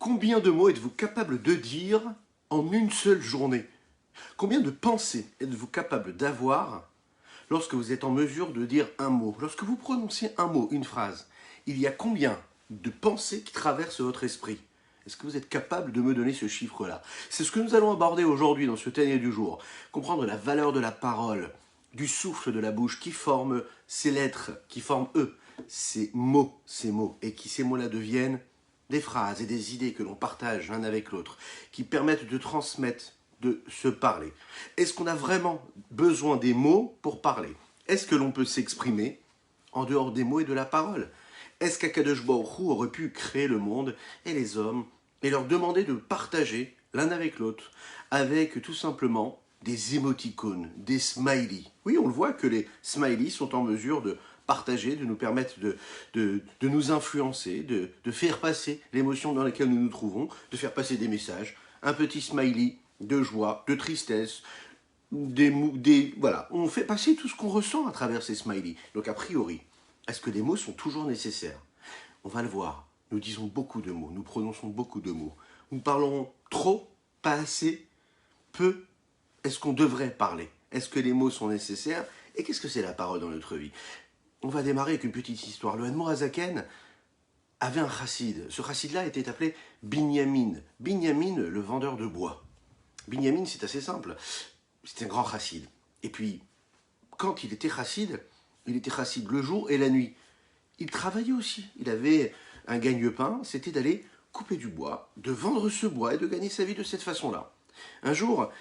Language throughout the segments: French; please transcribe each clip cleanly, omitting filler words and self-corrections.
Combien de mots êtes-vous capable de dire en une seule journée? Combien de pensées êtes-vous capable d'avoir lorsque vous êtes en mesure de dire un mot? Lorsque vous prononcez un mot, une phrase, il y a combien de pensées qui traversent votre esprit? Est-ce que vous êtes capable de me donner ce chiffre-là? C'est ce que nous allons aborder aujourd'hui dans ce Tania du jour. Comprendre la valeur de la parole, du souffle de la bouche qui forme ces lettres, qui forment eux, ces mots, et qui ces mots-là deviennent des phrases et des idées que l'on partage l'un avec l'autre, qui permettent de transmettre, de se parler. Est-ce qu'on a vraiment besoin des mots pour parler? Est-ce que l'on peut s'exprimer en dehors des mots et de la parole? Est-ce qu'Akadosh Baruch Hu aurait pu créer le monde et les hommes et leur demander de partager l'un avec l'autre avec tout simplement des émoticônes, des smileys? Oui, on le voit que les smileys sont en mesure de partager, de nous permettre de nous influencer, de faire passer l'émotion dans laquelle nous nous trouvons, de faire passer des messages. Un petit smiley de joie, de tristesse, voilà. On fait passer tout ce qu'on ressent à travers ces smileys. Donc a priori, est-ce que les mots sont toujours nécessaires? On va le voir. Nous disons beaucoup de mots, nous prononçons beaucoup de mots. Nous parlons trop, pas assez, peu. Est-ce qu'on devrait parler? Est-ce que les mots sont nécessaires? Et qu'est-ce que c'est la parole dans notre vie? On va démarrer avec une petite histoire. Le Admor Hazaken avait un chassid. Ce chassid-là était appelé Binyamin. Binyamin, le vendeur de bois. Binyamin, c'est assez simple. C'était un grand chassid. Et puis, quand il était chassid le jour et la nuit. Il travaillait aussi. Il avait un gagne-pain, c'était d'aller couper du bois, de vendre ce bois et de gagner sa vie de cette façon-là. Un jour,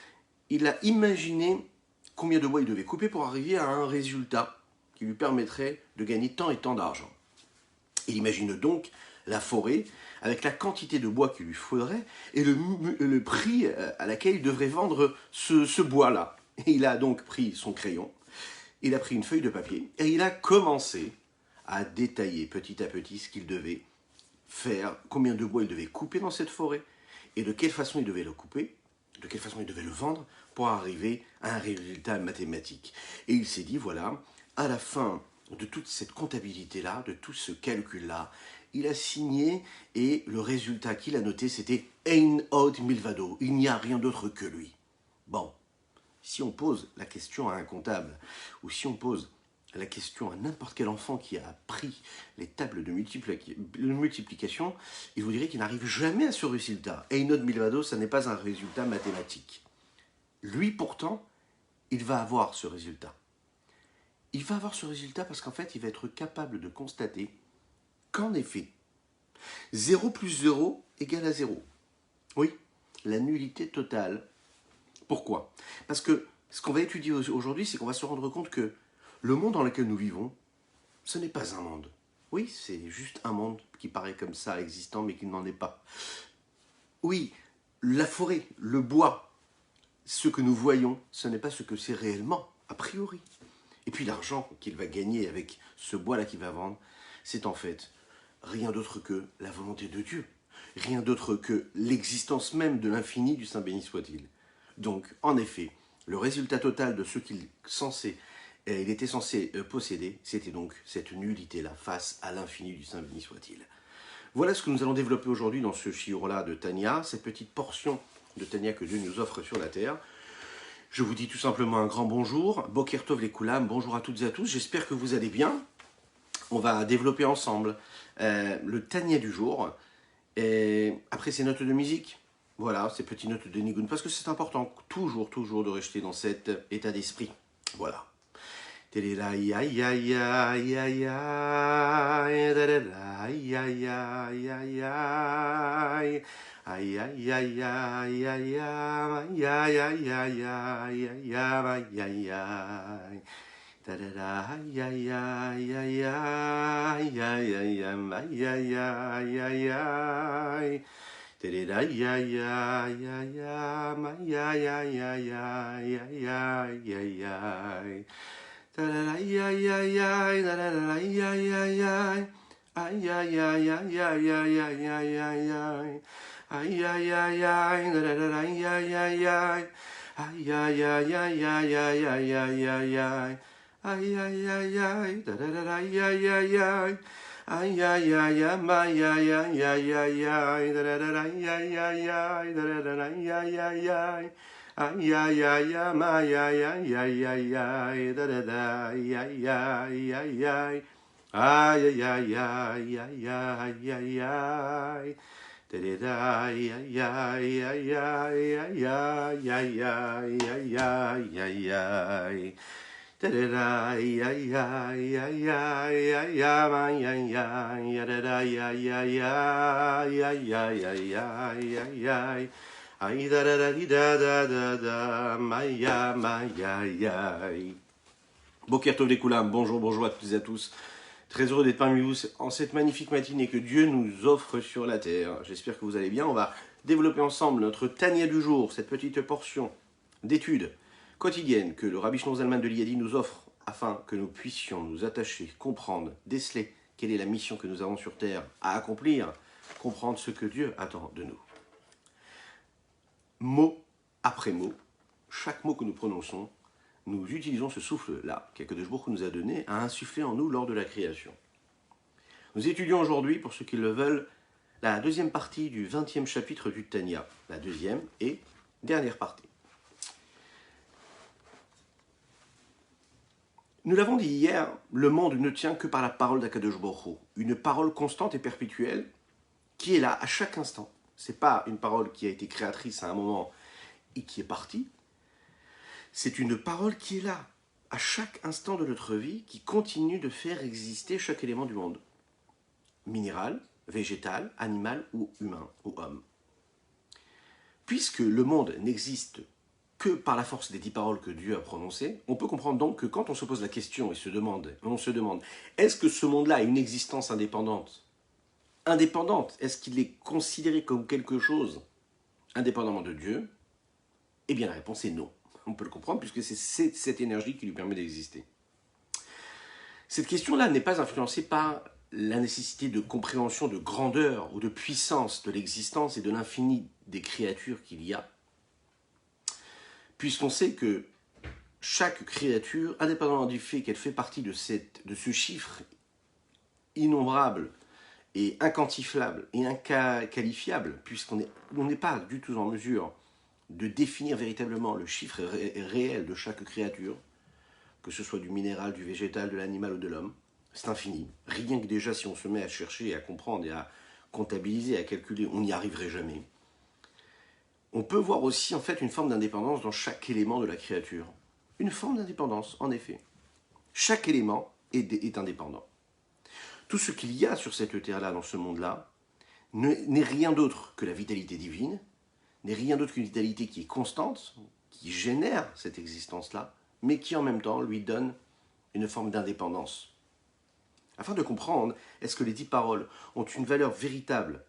il a imaginé combien de bois il devait couper pour arriver à un résultat qui lui permettrait de gagner tant et tant d'argent. Il imagine donc la forêt avec la quantité de bois qu'il lui faudrait et le prix à laquelle il devrait vendre ce bois-là. Et il a donc pris son crayon, il a pris une feuille de papier et il a commencé à détailler petit à petit ce qu'il devait faire, combien de bois il devait couper dans cette forêt et de quelle façon il devait le couper, de quelle façon il devait le vendre pour arriver à un résultat mathématique. Et il s'est dit, voilà, à la fin de toute cette comptabilité-là, de tout ce calcul-là, il a signé et le résultat qu'il a noté, c'était Ein od milvado, il n'y a rien d'autre que lui. Bon, si on pose la question à un comptable, ou si on pose la question à n'importe quel enfant qui a appris les tables de multiplication, il vous dirait qu'il n'arrive jamais à ce résultat. Ein od milvado, ça n'est pas un résultat mathématique. Lui, pourtant, il va avoir ce résultat. Il va avoir ce résultat parce qu'en fait, il va être capable de constater qu'en effet, 0 plus 0 égale à 0. Oui, la nullité totale. Pourquoi? Parce que ce qu'on va étudier aujourd'hui, c'est qu'on va se rendre compte que le monde dans lequel nous vivons, ce n'est pas un monde. Oui, c'est juste un monde qui paraît comme ça existant, mais qui n'en est pas. Oui, la forêt, le bois, ce que nous voyons, ce n'est pas ce que c'est réellement, a priori. Et puis l'argent qu'il va gagner avec ce bois-là qu'il va vendre, c'est en fait rien d'autre que la volonté de Dieu. Rien d'autre que l'existence même de l'infini du Saint béni soit-il. Donc, en effet, le résultat total de ce qu'il était censé posséder, c'était donc cette nullité-là face à l'infini du Saint béni soit-il. Voilà ce que nous allons développer aujourd'hui dans ce shiur-là de Tania, cette petite portion de Tania que Dieu nous offre sur la terre. Je vous dis tout simplement un grand bonjour, Boker Tov les Koulam, bonjour à toutes et à tous, j'espère que vous allez bien. On va développer ensemble le Tania du jour, et après ces notes de musique, voilà, ces petites notes de Nigun, parce que c'est important toujours de rester dans cet état d'esprit. Voilà. Aïe aïe aïe aïe aïe aïe aïe aïe aïe aïe aïe aïe aïe aïe. Da da da aïe aïe aïe aïe aïe aïe aïe aïe aïe aïe aïe aïe. Da da da aïe aïe aïe aïe aïe aïe aïe aïe aïe aïe aïe aïe. Da da da aïe aïe aïe aïe da da da aïe aïe aïe aïe. Aïe aïe aïe aïe aïe aïe aïe aïe aïe aïe. Aïe aïe aïe aïe, da da da aïe aïe aïe aïe. Aïe aïe aïe aïe aïe aïe aïe aïe aïe aïe. Aïe aïe aïe aïe, da da da aïe aïe aïe aïe. Aïe aïe aïe aïe aïe aïe aïe aïe aïe da da da da aïe aïe aïe aïe da da da da aïe aïe aïe aïe aïe aïe aïe aïe aïe aïe aïe aïe aïe da da da aïe aïe aïe aïe aïe aïe aïe aïe aïe aïe aïe aïe da da da aïe aïe aïe aïe aïe aïe aïe aïe aïe aïe aïe aïe Aïe aïe aïe aïe aïe aïe aïe aïe aïe aïe aïe aïe aïe aïe aïe aïe aïe aïe aïe da da da di da da da da aïe aïe aïe aïe. Boker Tov les Koulam, bonjour à toutes et à tous. Très heureux d'être parmi vous en cette magnifique matinée que Dieu nous offre sur la terre. J'espère que vous allez bien. On va développer ensemble notre Tania du jour, cette petite portion d'études quotidienne que le Rabbi Shlomo Zalman de Liadi nous offre afin que nous puissions nous attacher, comprendre, déceler quelle est la mission que nous avons sur terre à accomplir, comprendre ce que Dieu attend de nous. Mot après mot, chaque mot que nous prononçons, nous utilisons ce souffle-là qu'Akadosh Baruch Hu nous a donné à insuffler en nous lors de la création. Nous étudions aujourd'hui, pour ceux qui le veulent, la deuxième partie du 20e chapitre du Tanya, la deuxième et dernière partie. Nous l'avons dit hier, le monde ne tient que par la parole d'Akadosh Baruch Hu, une parole constante et perpétuelle qui est là à chaque instant. Ce n'est pas une parole qui a été créatrice à un moment et qui est partie. C'est une parole qui est là à chaque instant de notre vie, qui continue de faire exister chaque élément du monde. Minéral, végétal, animal ou humain ou homme. Puisque le monde n'existe que par la force des 10 paroles que Dieu a prononcées, on peut comprendre donc que quand on se pose la question et on se demande, est-ce que ce monde-là a une existence indépendante? Indépendante, est-ce qu'il est considéré comme quelque chose indépendamment de Dieu? Eh bien la réponse est non. On peut le comprendre puisque c'est cette énergie qui lui permet d'exister. Cette question-là n'est pas influencée par la nécessité de compréhension, de grandeur ou de puissance de l'existence et de l'infini des créatures qu'il y a. Puisqu'on sait que chaque créature, indépendamment du fait qu'elle fait partie de ce chiffre innombrable et inquantifiable et inqualifiable, puisqu'on n'est pas du tout en mesure de définir véritablement le chiffre réel de chaque créature, que ce soit du minéral, du végétal, de l'animal ou de l'homme, c'est infini. Rien que déjà si on se met à chercher, à comprendre et à comptabiliser, à calculer, on n'y arriverait jamais. On peut voir aussi en fait une forme d'indépendance dans chaque élément de la créature. Une forme d'indépendance, en effet. Chaque élément est indépendant. Tout ce qu'il y a sur cette terre-là, dans ce monde-là, n'est rien d'autre que la vitalité divine, n'est rien d'autre qu'une vitalité qui est constante, qui génère cette existence-là, mais qui en même temps lui donne une forme d'indépendance. Afin de comprendre, est-ce que les 10 paroles ont une valeur véritable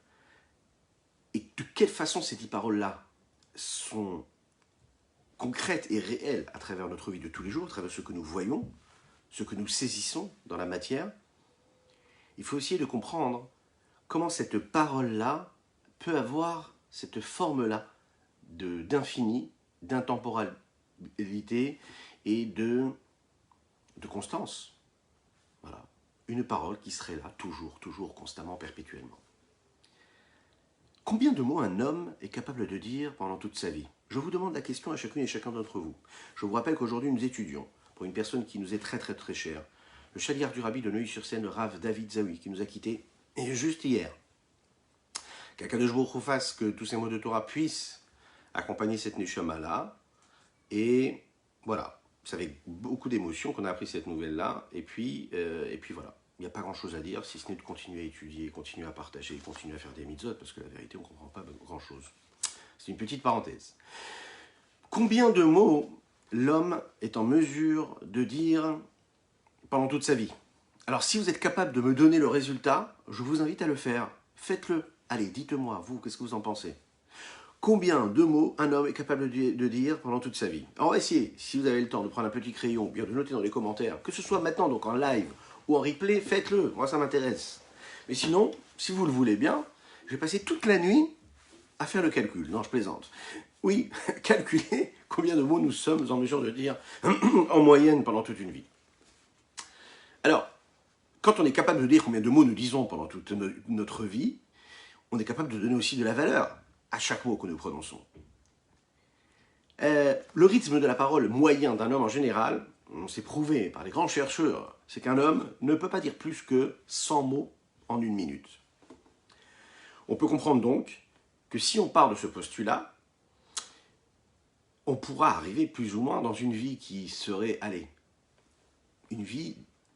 et de quelle façon ces 10 paroles-là sont concrètes et réelles à travers notre vie de tous les jours, à travers ce que nous voyons, ce que nous saisissons dans la matière, il faut essayer de comprendre comment cette parole-là peut avoir cette forme-là d'infini, d'intemporalité et de constance. Voilà. Une parole qui serait là, toujours, constamment, perpétuellement. Combien de mots un homme est capable de dire pendant toute sa vie? Je vous demande la question à chacune et chacun d'entre vous. Je vous rappelle qu'aujourd'hui nous étudions, pour une personne qui nous est très chère, le Shaliach du Rabbi de Neuilly-sur-Seine, le Rav David Zawi, qui nous a quittés juste hier. Qu'Akadosh Baruch Hu fasse que tous ces mots de Torah puissent accompagner cette Neshama-là. Et voilà, c'est avec beaucoup d'émotion qu'on a appris cette nouvelle-là. Et puis voilà. Il n'y a pas grand-chose à dire, si ce n'est de continuer à étudier, continuer à partager, continuer à faire des mitzvot, parce que la vérité, on ne comprend pas grand-chose. C'est une petite parenthèse. Combien de mots l'homme est en mesure de dire pendant toute sa vie? Alors, si vous êtes capable de me donner le résultat, je vous invite à le faire. Faites-le. Allez, dites-moi, vous, qu'est-ce que vous en pensez? Combien de mots un homme est capable de dire pendant toute sa vie? Alors, on va essayer, si vous avez le temps, de prendre un petit crayon, bien de noter dans les commentaires, que ce soit maintenant, donc en live, ou en replay, faites-le, moi ça m'intéresse. Mais sinon, si vous le voulez bien, je vais passer toute la nuit à faire le calcul. Non, je plaisante. Oui, calculer combien de mots nous sommes en mesure de dire en moyenne pendant toute une vie. Alors, Quand on est capable de dire combien de mots nous disons pendant toute notre vie, on est capable de donner aussi de la valeur à chaque mot que nous prononçons. Le rythme de la parole moyen d'un homme en général, on s'est prouvé par les grands chercheurs, c'est qu'un homme ne peut pas dire plus que 100 mots en une minute. On peut comprendre donc que si on part de ce postulat, on pourra arriver plus ou moins dans une vie qui serait, allez, une vie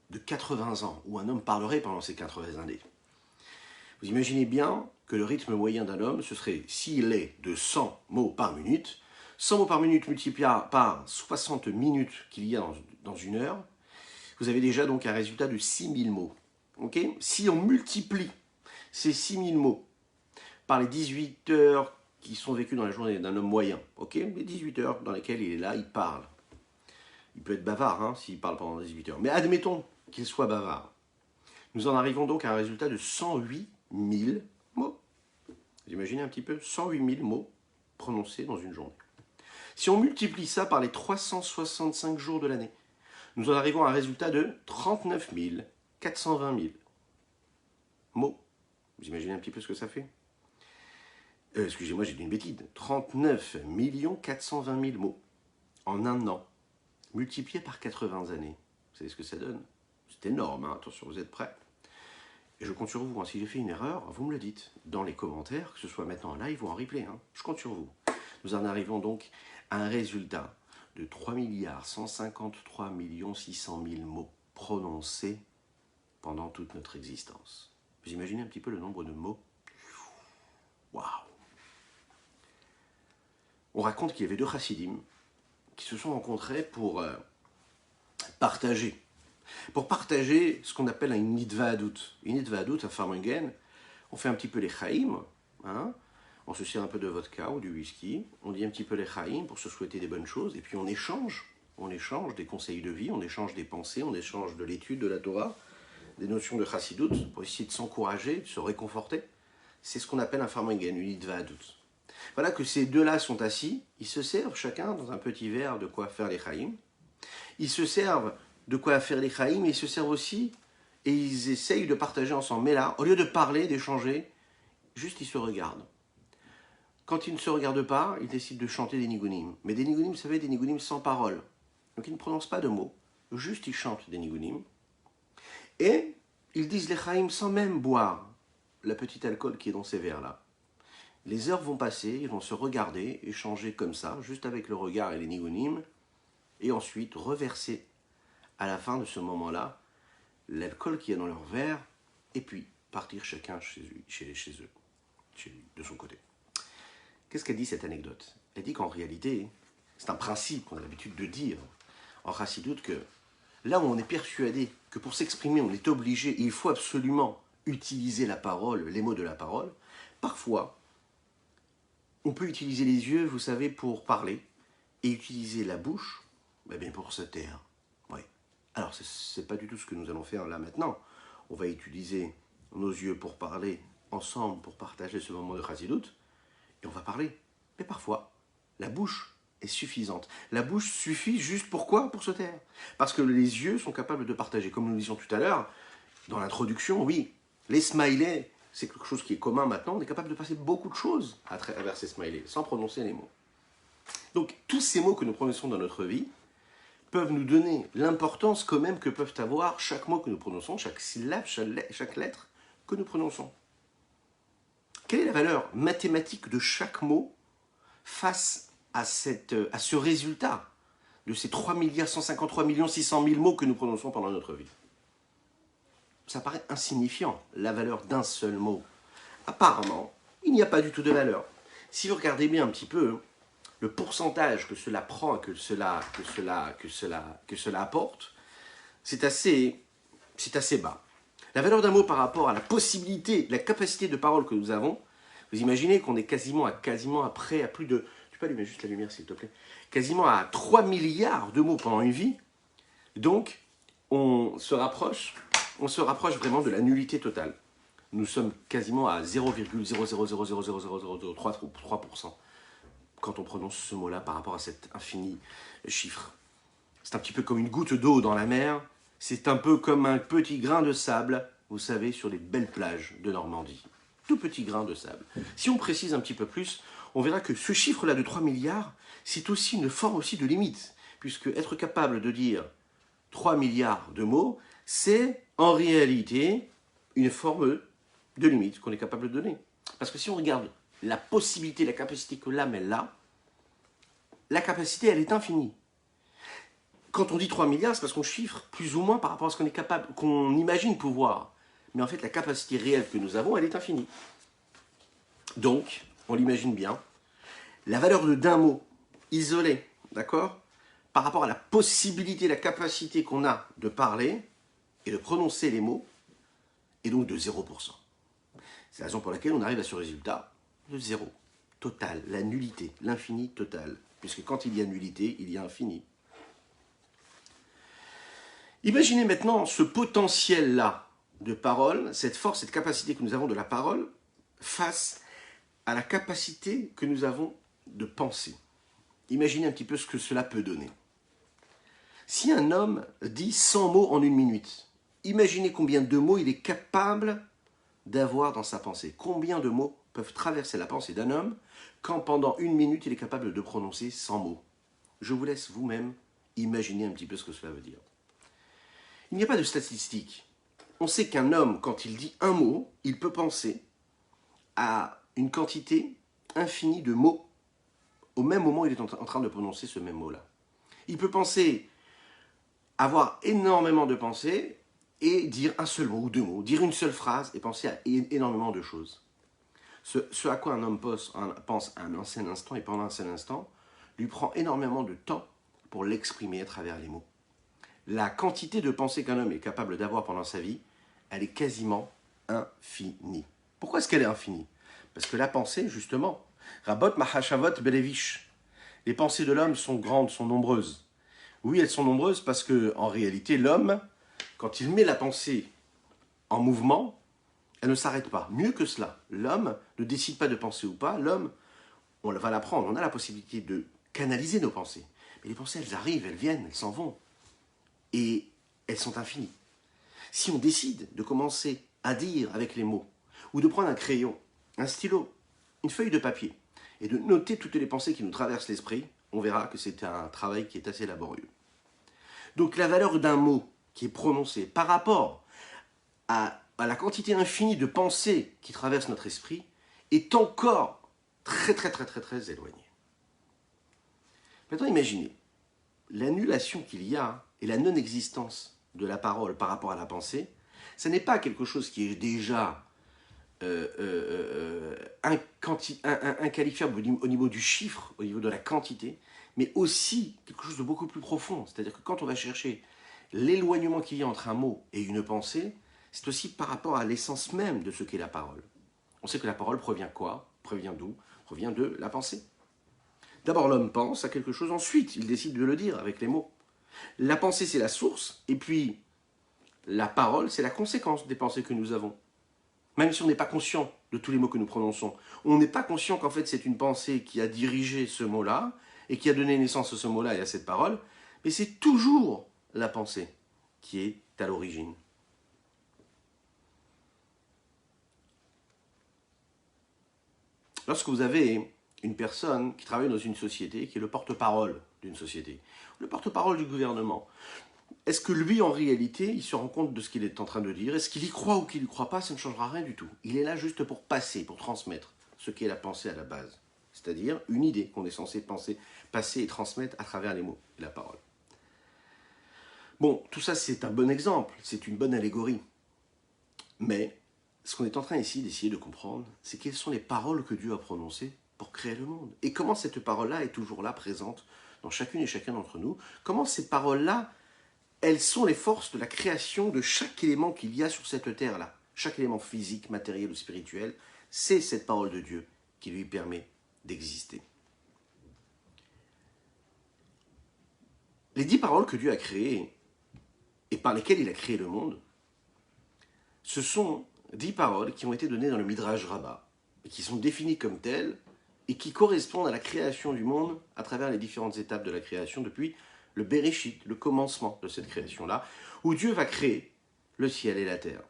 de 80 ans, où un homme parlerait pendant ces 80 années. Vous imaginez bien que le rythme moyen d'un homme, ce serait, s'il est de 100 mots par minute, 100 mots par minute multiplié par 60 minutes qu'il y a dans une heure, vous avez déjà donc un résultat de 6000 mots. Okay, si on multiplie ces 6000 mots par les 18 heures qui sont vécues dans la journée d'un homme moyen, okay, les 18 heures dans lesquelles il est là, il parle. Il peut être bavard hein, s'il parle pendant 18 heures, mais admettons qu'il soit bavard. Nous en arrivons donc à un résultat de 108 000 mots. Vous imaginez un petit peu 108 000 mots prononcés dans une journée. Si on multiplie ça par les 365 jours de l'année, nous en arrivons à un résultat de 39 420 000 mots. Vous imaginez un petit peu ce que ça fait excusez-moi, j'ai dit une bêtise. 39 420 000 mots en un an, multiplié par 80 années. Vous savez ce que ça donne? C'est énorme, hein. Attention, vous êtes prêts? Et je compte sur vous, hein. Si j'ai fait une erreur, vous me le dites dans les commentaires, que ce soit maintenant en live ou en replay. Hein. Je compte sur vous. Nous en arrivons donc à un résultat de 3 153 600 000 mots prononcés pendant toute notre existence. Vous imaginez un petit peu le nombre de mots? Waouh! On raconte qu'il y avait deux chassidim qui se sont rencontrés pour partager ce qu'on appelle une nidvaadut. Une nidvaadut à Farmingen, on fait un petit peu les chaim, hein, on se sert un peu de vodka ou du whisky, on dit un petit peu les chaim pour se souhaiter des bonnes choses, et puis on échange des conseils de vie, on échange des pensées, on échange de l'étude de la Torah, des notions de chassidut, pour essayer de s'encourager, de se réconforter. C'est ce qu'on appelle un Farmingen, une nidvaadut. Voilà que ces deux-là sont assis, ils se servent chacun dans un petit verre de quoi faire les chaim. Ils se servent de quoi faire les chaim, mais ils se servent aussi et ils essayent de partager ensemble. Mais là, au lieu de parler, d'échanger, juste ils se regardent. Quand ils ne se regardent pas, ils décident de chanter des nigunim. Mais des nigunim, vous savez, des nigunim sans parole. Donc ils ne prononcent pas de mots, juste ils chantent des nigunim. Et ils disent les chaim sans même boire la petite alcool qui est dans ces verres-là. Les heures vont passer, ils vont se regarder, échanger comme ça, juste avec le regard et les nigunim, et ensuite reverser à la fin de ce moment-là l'alcool qu'il y a dans leur verre, et puis partir chacun chez eux, de son côté. Qu'est-ce qu'elle dit cette anecdote? Elle dit qu'en réalité, c'est un principe qu'on a l'habitude de dire en chassidut que là où on est persuadé que pour s'exprimer on est obligé, il faut absolument utiliser la parole, les mots de la parole, parfois on peut utiliser les yeux, vous savez, pour parler, et utiliser la bouche bien pour se taire. Oui. Alors, ce n'est pas du tout ce que nous allons faire là maintenant. On va utiliser nos yeux pour parler ensemble, pour partager ce moment de chassidut, et on va parler. Mais parfois, la bouche est suffisante. La bouche suffit juste pourquoi? Pour se taire. Parce que les yeux sont capables de partager. Comme nous le disions tout à l'heure, dans l'introduction, oui, les smileys, c'est quelque chose qui est commun maintenant, on est capable de passer beaucoup de choses à travers ces smileys, sans prononcer les mots. Donc, tous ces mots que nous prononçons dans notre vie peuvent nous donner l'importance quand même que peuvent avoir chaque mot que nous prononçons, chaque syllabe, chaque lettre que nous prononçons. Quelle est la valeur mathématique de chaque mot face à ce résultat de ces 3 153 600 000 mots que nous prononçons pendant notre vie? Ça paraît insignifiant, la valeur d'un seul mot. Apparemment, il n'y a pas du tout de valeur. Si vous regardez bien un petit peu le pourcentage que cela prend, que cela apporte, c'est assez bas. La valeur d'un mot par rapport à la possibilité, la capacité de parole que nous avons, vous imaginez qu'on est quasiment à plus de, tu peux allumer juste la lumière s'il te plaît, quasiment à 3 milliards de mots pendant une vie. Donc, on se rapproche vraiment de la nullité totale. Nous sommes quasiment à 0,0000003% quand on prononce ce mot-là par rapport à cet infini chiffre. C'est un petit peu comme une goutte d'eau dans la mer C'est un peu comme un petit grain de sable, vous savez, sur les belles plages de Normandie. Tout petit grain de sable. Si on précise un petit peu plus, on verra que ce chiffre-là de 3 milliards, c'est aussi une forme aussi de limite, puisque être capable de dire 3 milliards de mots, c'est en réalité une forme de limite qu'on est capable de donner. Parce que si on regarde la possibilité, la capacité que l'âme elle a, la capacité elle est infinie. Quand on dit 3 milliards, c'est parce qu'on chiffre plus ou moins par rapport à ce qu'on est capable, qu'on imagine pouvoir. Mais en fait, la capacité réelle que nous avons, elle est infinie. Donc, on l'imagine bien, la valeur d'un mot isolé, d'accord, par rapport à la possibilité, la capacité qu'on a de parler et de prononcer les mots, est donc de 0%. C'est la raison pour laquelle on arrive à ce résultat de 0. Total, la nullité, l'infini total. Puisque quand il y a nullité, il y a infini. Imaginez maintenant ce potentiel-là de parole, cette force, cette capacité que nous avons de la parole, face à la capacité que nous avons de penser. Imaginez un petit peu ce que cela peut donner. Si un homme dit 100 mots en une minute, imaginez combien de mots il est capable d'avoir dans sa pensée. Combien de mots peuvent traverser la pensée d'un homme quand pendant une minute il est capable de prononcer 100 mots. Je vous laisse vous-même imaginer un petit peu ce que cela veut dire. Il n'y a pas de statistiques. On sait qu'un homme, quand il dit un mot, il peut penser à une quantité infinie de mots au même moment où il est en train de prononcer ce même mot-là. Il peut penser, avoir énormément de pensées et dire un seul mot ou deux mots, dire une seule phrase et penser à énormément de choses. Ce à quoi un homme pense à un seul instant et pendant un seul instant lui prend énormément de temps pour l'exprimer à travers les mots. La quantité de pensées qu'un homme est capable d'avoir pendant sa vie, elle est quasiment infinie. Pourquoi est-ce qu'elle est infinie? Parce que la pensée, justement, Rabot Mahashavot Belevish, les pensées de l'homme sont grandes, sont nombreuses. Oui, elles sont nombreuses parce que, en réalité, l'homme, quand il met la pensée en mouvement, elle ne s'arrête pas. Mieux que cela, l'homme ne décide pas de penser ou pas. L'homme, on va l'apprendre, on a la possibilité de canaliser nos pensées. Mais les pensées, elles arrivent, elles viennent, elles s'en vont. Et elles sont infinies. Si on décide de commencer à dire avec les mots, ou de prendre un crayon, un stylo, une feuille de papier, et de noter toutes les pensées qui nous traversent l'esprit, on verra que c'est un travail qui est assez laborieux. Donc la valeur d'un mot qui est prononcé par rapport à la quantité infinie de pensées qui traversent notre esprit est encore très éloignée. Maintenant imaginez l'annulation qu'il y a et la non-existence de la parole par rapport à la pensée, ce n'est pas quelque chose qui est déjà inqualifiable au niveau du chiffre, au niveau de la quantité, mais aussi quelque chose de beaucoup plus profond. C'est-à-dire que quand on va chercher l'éloignement qu'il y a entre un mot et une pensée, c'est aussi par rapport à l'essence même de ce qu'est la parole. On sait que la parole provient quoi? Provient d'où? Provient de la pensée. D'abord, l'homme pense à quelque chose, ensuite, il décide de le dire avec les mots. La pensée, c'est la source, et puis la parole, c'est la conséquence des pensées que nous avons. Même si on n'est pas conscient de tous les mots que nous prononçons, on n'est pas conscient qu'en fait c'est une pensée qui a dirigé ce mot-là, et qui a donné naissance à ce mot-là et à cette parole, mais c'est toujours la pensée qui est à l'origine. Lorsque vous avez une personne qui travaille dans une société, qui est le porte-parole d'une société, le porte-parole du gouvernement, est-ce que lui, en réalité, il se rend compte de ce qu'il est en train de dire? Est-ce qu'il y croit ou qu'il n'y croit pas? Ça ne changera rien du tout. Il est là juste pour passer, pour transmettre ce qu'est la pensée à la base. C'est-à-dire une idée qu'on est censé penser, passer et transmettre à travers les mots et la parole. Bon, tout ça c'est un bon exemple, c'est une bonne allégorie. Mais ce qu'on est en train ici d'essayer de comprendre, c'est quelles sont les paroles que Dieu a prononcées pour créer le monde. Et comment cette parole-là est toujours là, présente dans chacune et chacun d'entre nous. Comment ces paroles-là, elles sont les forces de la création de chaque élément qu'il y a sur cette terre-là. Chaque élément physique, matériel ou spirituel, c'est cette parole de Dieu qui lui permet d'exister. Les 10 paroles que Dieu a créées et par lesquelles il a créé le monde, ce sont 10 paroles qui ont été données dans le Midrash Rabbah et qui sont définies comme telles et qui correspondent à la création du monde à travers les différentes étapes de la création depuis le Bereshit, le commencement de cette création-là, où Dieu va créer le ciel et la terre.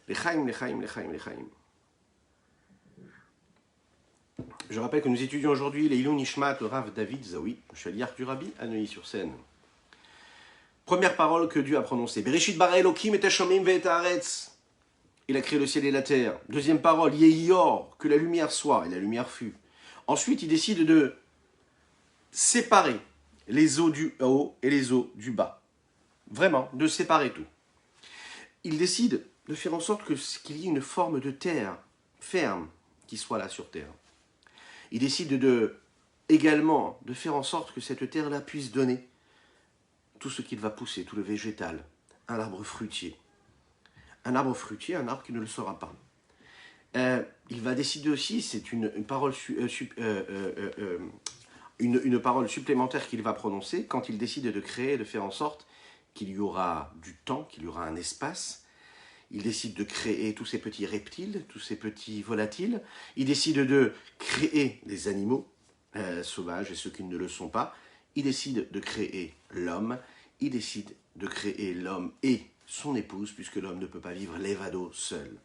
L'Echaim, l'Echaim, l'Echaim, l'Echaim. Je rappelle que nous étudions aujourd'hui les Ilun Nishmat, le Rav David Zawi, le chaliar du Rabbi, à Neuilly-sur-Seine. Première parole que Dieu a prononcée. Bereshit bara Elokim et Hashomim ve'et haaretz. Il a créé le ciel et la terre. Deuxième parole, Yehi or, que la lumière soit, et la lumière fut. Ensuite, il décide de séparer les eaux du haut et les eaux du bas. Vraiment, de séparer tout. Il décide de faire en sorte qu'il y ait une forme de terre ferme qui soit là sur terre. Il décide également de faire en sorte que cette terre-là puisse donner tout ce qu'il va pousser, tout le végétal, un arbre fruitier. Un arbre fruitier, un arbre qui ne le sera pas. Il va décider aussi, c'est une parole supplémentaire qu'il va prononcer quand il décide de créer, de faire en sorte qu'il y aura du temps, qu'il y aura un espace. Il décide de créer tous ces petits reptiles, tous ces petits volatiles. Il décide de créer des animaux sauvages et ceux qui ne le sont pas. Il décide de créer l'homme. Il décide de créer l'homme et son épouse, puisque l'homme ne peut pas vivre l'évado seul.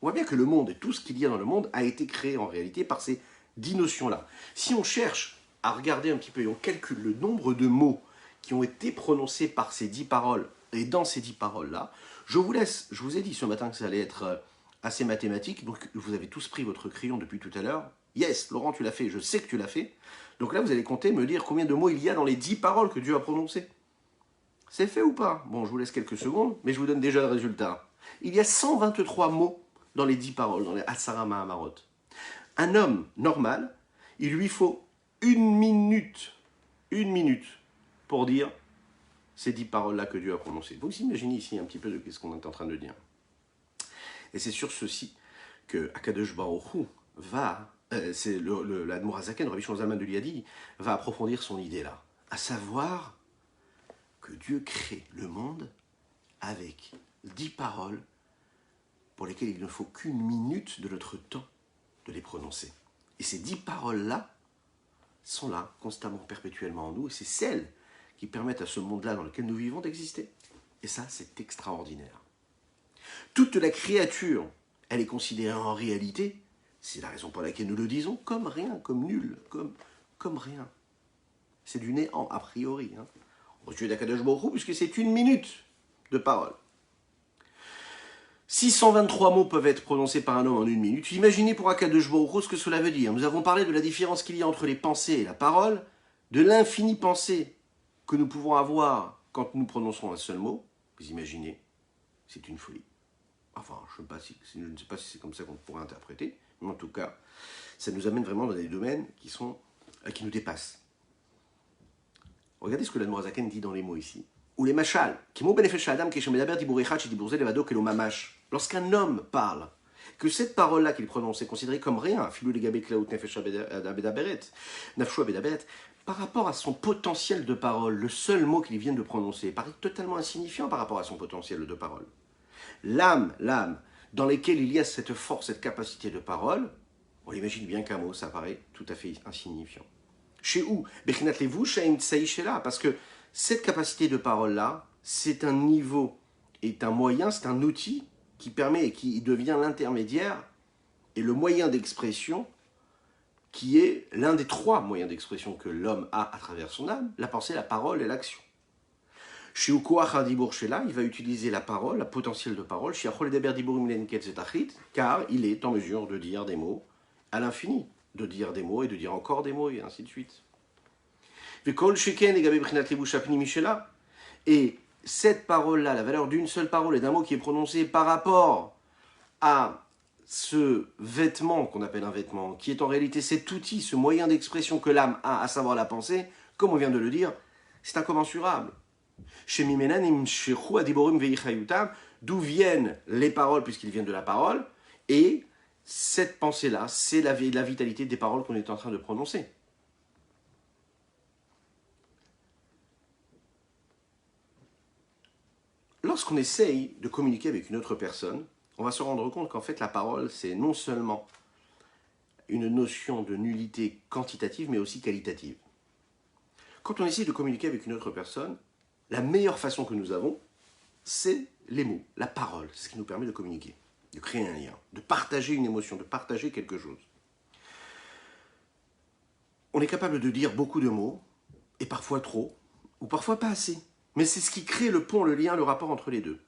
On voit bien que le monde et tout ce qu'il y a dans le monde a été créé en réalité par ces 10 notions-là. Si on cherche à regarder un petit peu et on calcule le nombre de mots qui ont été prononcés par ces 10 paroles et dans ces 10 paroles-là, je vous ai dit ce matin que ça allait être assez mathématique, donc vous avez tous pris votre crayon depuis tout à l'heure. Yes, Laurent, tu l'as fait, je sais que tu l'as fait. Donc là, vous allez compter, me dire combien de mots il y a dans les 10 paroles que Dieu a prononcées. C'est fait ou pas? Bon, je vous laisse quelques secondes, mais je vous donne déjà le résultat. Il y a 123 mots dans les 10 paroles, dans les Asara Mahamarot. Un homme normal, il lui faut une minute pour dire ces 10 paroles-là que Dieu a prononcées. Vous imaginez ici un petit peu de ce qu'on est en train de dire. Et c'est sur ceci que Akadosh Baruch Hu va, c'est l'Admour Hazaken, Rabbi Shimon Zalman de Liadi, va approfondir son idée-là, à savoir que Dieu crée le monde avec 10 paroles pour lesquelles il ne faut qu'une minute de notre temps de les prononcer. Et ces 10 paroles-là sont là, constamment, perpétuellement en nous, et c'est celles qui permettent à ce monde-là dans lequel nous vivons d'exister. Et ça, c'est extraordinaire. Toute la créature, elle est considérée en réalité, c'est la raison pour laquelle nous le disons, comme rien, comme nul, comme rien. C'est du néant, a priori. Aux yeux d'Akadosh Baruch Hu, puisque c'est une minute de parole. 623 mots peuvent être prononcés par un homme en une minute. Imaginez pour Akadosh Baruch Hu ce que cela veut dire. Nous avons parlé de la différence qu'il y a entre les pensées et la parole, de l'infinie pensée que nous pouvons avoir quand nous prononçons un seul mot. Vous imaginez, c'est une folie. Enfin, je ne sais pas si c'est comme ça qu'on pourrait interpréter, mais en tout cas, ça nous amène vraiment dans des domaines qui nous dépassent. Regardez ce que l'Admour Hazaken dit dans les mots ici. Ou les machal, qui m'ont bénéficié à Adam, qui est dibourichat, qui dibourze levado, que l'on mamash. Lorsqu'un homme parle, que cette parole-là qu'il prononce est considérée comme rien, filou les gabé klaout nefesh abedaberet, nafshu abedaberet, par rapport à son potentiel de parole, le seul mot qu'il vient de prononcer paraît totalement insignifiant par rapport à son potentiel de parole. L'âme, dans laquelle il y a cette force, cette capacité de parole, on imagine bien qu'un mot, ça paraît tout à fait insignifiant. Chez où? Parce que cette capacité de parole-là, c'est un niveau, est un moyen, c'est un outil qui permet et qui devient l'intermédiaire et le moyen d'expression qui est l'un des 3 moyens d'expression que l'homme a à travers son âme, la pensée, la parole et l'action. Chez Ukoach Hadibur Shela, il va utiliser la parole, la potentiel de parole, car il est en mesure de dire des mots à l'infini, de dire des mots et de dire encore des mots et ainsi de suite. Et cette parole-là, la valeur d'une seule parole et d'un mot qui est prononcé par rapport à ce vêtement qu'on appelle un vêtement, qui est en réalité cet outil, ce moyen d'expression que l'âme a, à savoir la pensée, comme on vient de le dire, c'est incommensurable. D'où viennent les paroles, puisqu'ils viennent de la parole, et cette pensée-là, c'est la vitalité des paroles qu'on est en train de prononcer. Lorsqu'on essaye de communiquer avec une autre personne, on va se rendre compte qu'en fait la parole, c'est non seulement une notion de nullité quantitative, mais aussi qualitative. Quand on essaie de communiquer avec une autre personne, la meilleure façon que nous avons, c'est les mots, la parole. C'est ce qui nous permet de communiquer, de créer un lien, de partager une émotion, de partager quelque chose. On est capable de dire beaucoup de mots, et parfois trop, ou parfois pas assez. Mais c'est ce qui crée le pont, le lien, le rapport entre les deux.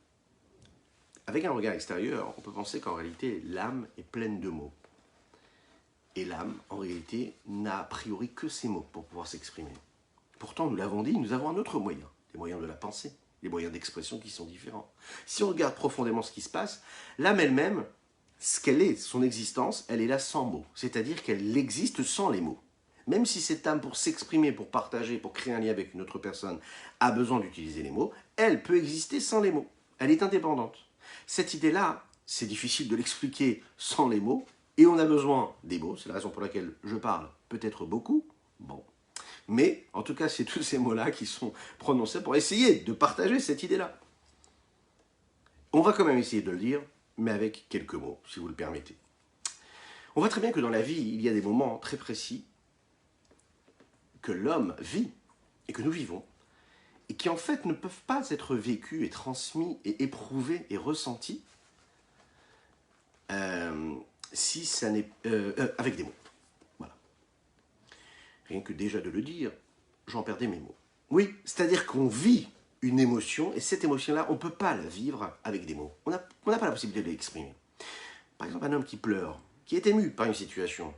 Avec un regard extérieur, on peut penser qu'en réalité, l'âme est pleine de mots. Et l'âme, en réalité, n'a a priori que ces mots pour pouvoir s'exprimer. Pourtant, nous l'avons dit, nous avons un autre moyen, les moyens de la pensée, les moyens d'expression qui sont différents. Si on regarde profondément ce qui se passe, l'âme elle-même, ce qu'elle est, son existence, elle est là sans mots. C'est-à-dire qu'elle existe sans les mots. Même si cette âme, pour s'exprimer, pour partager, pour créer un lien avec une autre personne, a besoin d'utiliser les mots, elle peut exister sans les mots. Elle est indépendante. Cette idée-là, c'est difficile de l'expliquer sans les mots, et on a besoin des mots, c'est la raison pour laquelle je parle peut-être beaucoup, bon. Mais, en tout cas, c'est tous ces mots-là qui sont prononcés pour essayer de partager cette idée-là. On va quand même essayer de le dire, mais avec quelques mots, si vous le permettez. On voit très bien que dans la vie, il y a des moments très précis que l'homme vit et que nous vivons, et qui en fait ne peuvent pas être vécus et transmis et éprouvés et ressentis si ça n'est avec des mots. Voilà. Rien que déjà de le dire, j'en perdais mes mots. Oui, c'est-à-dire qu'on vit une émotion, et cette émotion-là, on ne peut pas la vivre avec des mots. On n'a pas la possibilité de l'exprimer. Par exemple, un homme qui pleure, qui est ému par une situation.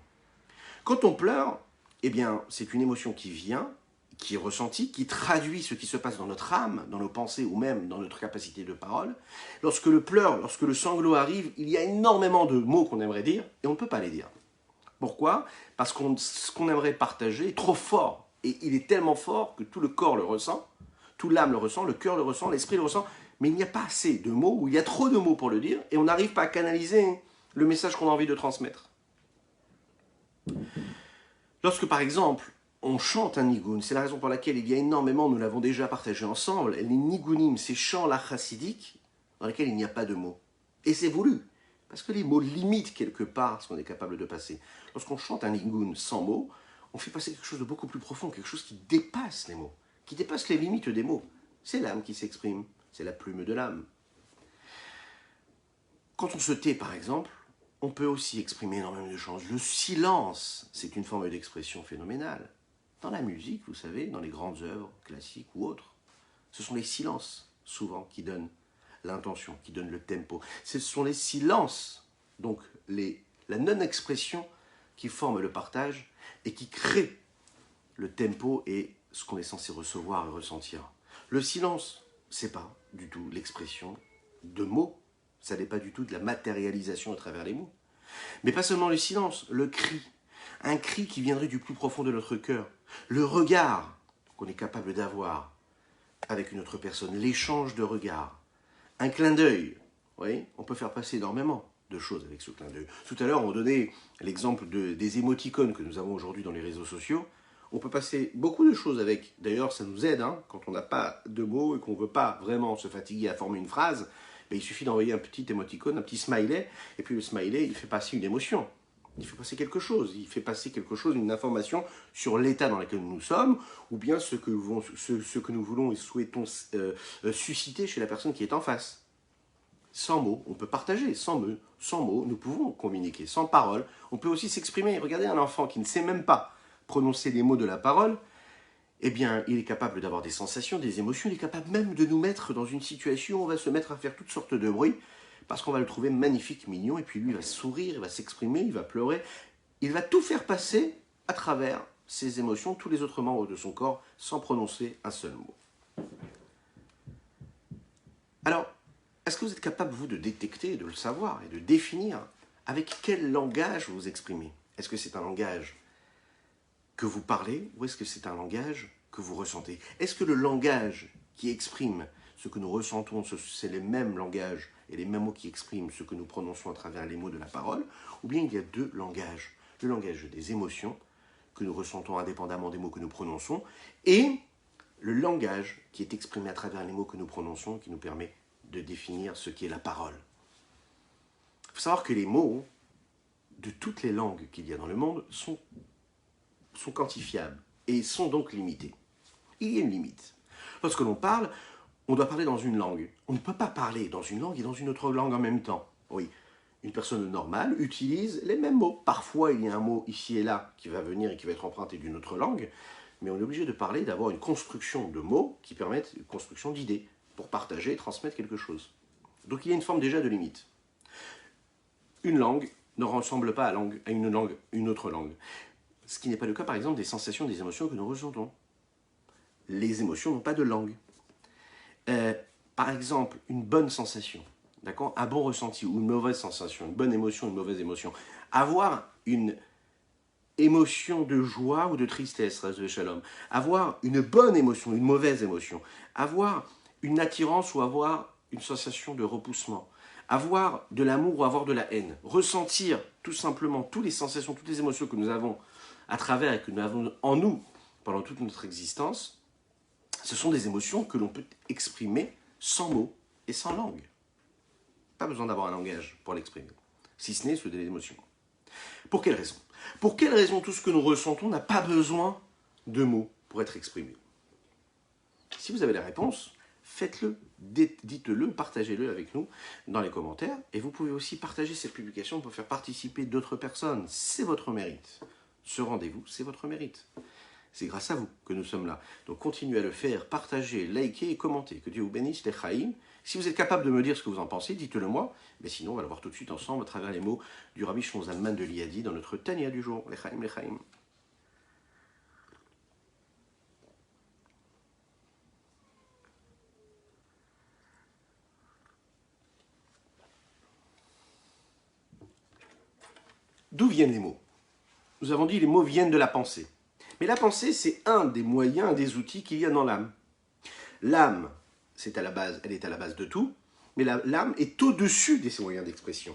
Quand on pleure, eh bien, c'est une émotion qui vient, qui est ressentie, qui traduit ce qui se passe dans notre âme, dans nos pensées ou même dans notre capacité de parole. Lorsque le pleur, lorsque le sanglot arrive, il y a énormément de mots qu'on aimerait dire et on ne peut pas les dire. Pourquoi? Parce que ce qu'on aimerait partager est trop fort. Et il est tellement fort que tout le corps le ressent, tout l'âme le ressent, le cœur le ressent, l'esprit le ressent, mais il n'y a pas assez de mots, ou il y a trop de mots pour le dire, et on n'arrive pas à canaliser le message qu'on a envie de transmettre. Lorsque, par exemple, on chante un nigoun, c'est la raison pour laquelle il y a énormément, nous l'avons déjà partagé ensemble, les nigounim, ces chants-là chassidiques, dans lesquels il n'y a pas de mots. Et c'est voulu, parce que les mots limitent quelque part ce qu'on est capable de passer. Lorsqu'on chante un nigoun sans mots, on fait passer quelque chose de beaucoup plus profond, quelque chose qui dépasse les mots, qui dépasse les limites des mots. C'est l'âme qui s'exprime, c'est la plume de l'âme. Quand on se tait, par exemple, on peut aussi exprimer énormément de choses. Le silence, c'est une forme d'expression phénoménale. Dans la musique, vous savez, dans les grandes œuvres classiques ou autres, ce sont les silences, souvent, qui donnent l'intention, qui donnent le tempo. Ce sont les silences, donc la non-expression, qui forment le partage et qui créent le tempo et ce qu'on est censé recevoir et ressentir. Le silence, c'est pas du tout l'expression de mots. Ça n'est pas du tout de la matérialisation à travers les mots. Mais pas seulement le silence, le cri. Un cri qui viendrait du plus profond de notre cœur. Le regard qu'on est capable d'avoir avec une autre personne. L'échange de regards. Un clin d'œil. Oui, on peut faire passer énormément de choses avec ce clin d'œil. Tout à l'heure, on donnait l'exemple des émoticônes que nous avons aujourd'hui dans les réseaux sociaux. On peut passer beaucoup de choses avec. D'ailleurs, ça nous aide, quand on n'a pas de mots et qu'on ne veut pas vraiment se fatiguer à former une phrase. Mais il suffit d'envoyer un petit émoticône, un petit smiley, et puis le smiley, il fait passer une émotion. Il fait passer quelque chose. Il fait passer quelque chose, une information sur l'état dans lequel nous sommes, ou bien ce que nous voulons et souhaitons susciter chez la personne qui est en face. Sans mots, on peut partager, sans mots, nous pouvons communiquer, sans parole. On peut aussi s'exprimer. Regardez un enfant qui ne sait même pas prononcer les mots de la parole, eh bien, il est capable d'avoir des sensations, des émotions, il est capable même de nous mettre dans une situation où on va se mettre à faire toutes sortes de bruits, parce qu'on va le trouver magnifique, mignon, et puis lui, il va sourire, il va s'exprimer, il va pleurer, il va tout faire passer à travers ses émotions, tous les autres membres de son corps, sans prononcer un seul mot. Alors, est-ce que vous êtes capable, vous, de détecter, de le savoir, et de définir avec quel langage vous vous exprimez? Est-ce que c'est un langage que vous parlez, ou est-ce que c'est un langage que vous ressentez? Est-ce que le langage qui exprime ce que nous ressentons, c'est les mêmes langages et les mêmes mots qui expriment ce que nous prononçons à travers les mots de la parole, ou bien il y a deux langages? Le langage des émotions, que nous ressentons indépendamment des mots que nous prononçons, et le langage qui est exprimé à travers les mots que nous prononçons, qui nous permet de définir ce qu'est la parole. Il faut savoir que les mots de toutes les langues qu'il y a dans le monde sont quantifiables et sont donc limités. Il y a une limite. Lorsque l'on parle, on doit parler dans une langue. On ne peut pas parler dans une langue et dans une autre langue en même temps. Oui, une personne normale utilise les mêmes mots. Parfois, il y a un mot ici et là qui va venir et qui va être emprunté d'une autre langue, mais on est obligé de parler, d'avoir une construction de mots qui permettent une construction d'idées pour partager et transmettre quelque chose. Donc il y a une forme déjà de limite. Une langue ne ressemble pas à une autre langue. Ce qui n'est pas le cas, par exemple, des sensations, des émotions que nous ressentons. Les émotions n'ont pas de langue. Par exemple, une bonne sensation, d'accord, un bon ressenti ou une mauvaise sensation, une bonne émotion, une mauvaise émotion. Avoir une émotion de joie ou de tristesse, reste de shalom. Avoir une bonne émotion, une mauvaise émotion. Avoir une attirance ou avoir une sensation de repoussement. Avoir de l'amour ou avoir de la haine. Ressentir tout simplement toutes les sensations, toutes les émotions que nous avons à travers et que nous avons en nous pendant toute notre existence, ce sont des émotions que l'on peut exprimer sans mots et sans langue. Pas besoin d'avoir un langage pour l'exprimer, si ce n'est ceux des émotions. Pour quelle raison? Pour quelle raison tout ce que nous ressentons n'a pas besoin de mots pour être exprimé? Si vous avez la réponse, faites-le, dites-le, partagez-le avec nous dans les commentaires. Et vous pouvez aussi partager cette publication pour faire participer d'autres personnes. C'est votre mérite. Ce rendez-vous, c'est votre mérite. C'est grâce à vous que nous sommes là. Donc continuez à le faire, partagez, likez et commentez. Que Dieu vous bénisse, les Chaim. Si vous êtes capable de me dire ce que vous en pensez, dites-le moi. Mais sinon, on va le voir tout de suite ensemble à travers les mots du Rabbi Shlomo Zalman de Liadi dans notre Tania du jour. Les Chaim, les Chaim. D'où viennent les mots? Nous avons dit les mots viennent de la pensée. Mais la pensée, c'est un des moyens, un des outils qu'il y a dans l'âme. L'âme, elle est à la base de tout, mais l'âme est au-dessus de ces moyens d'expression.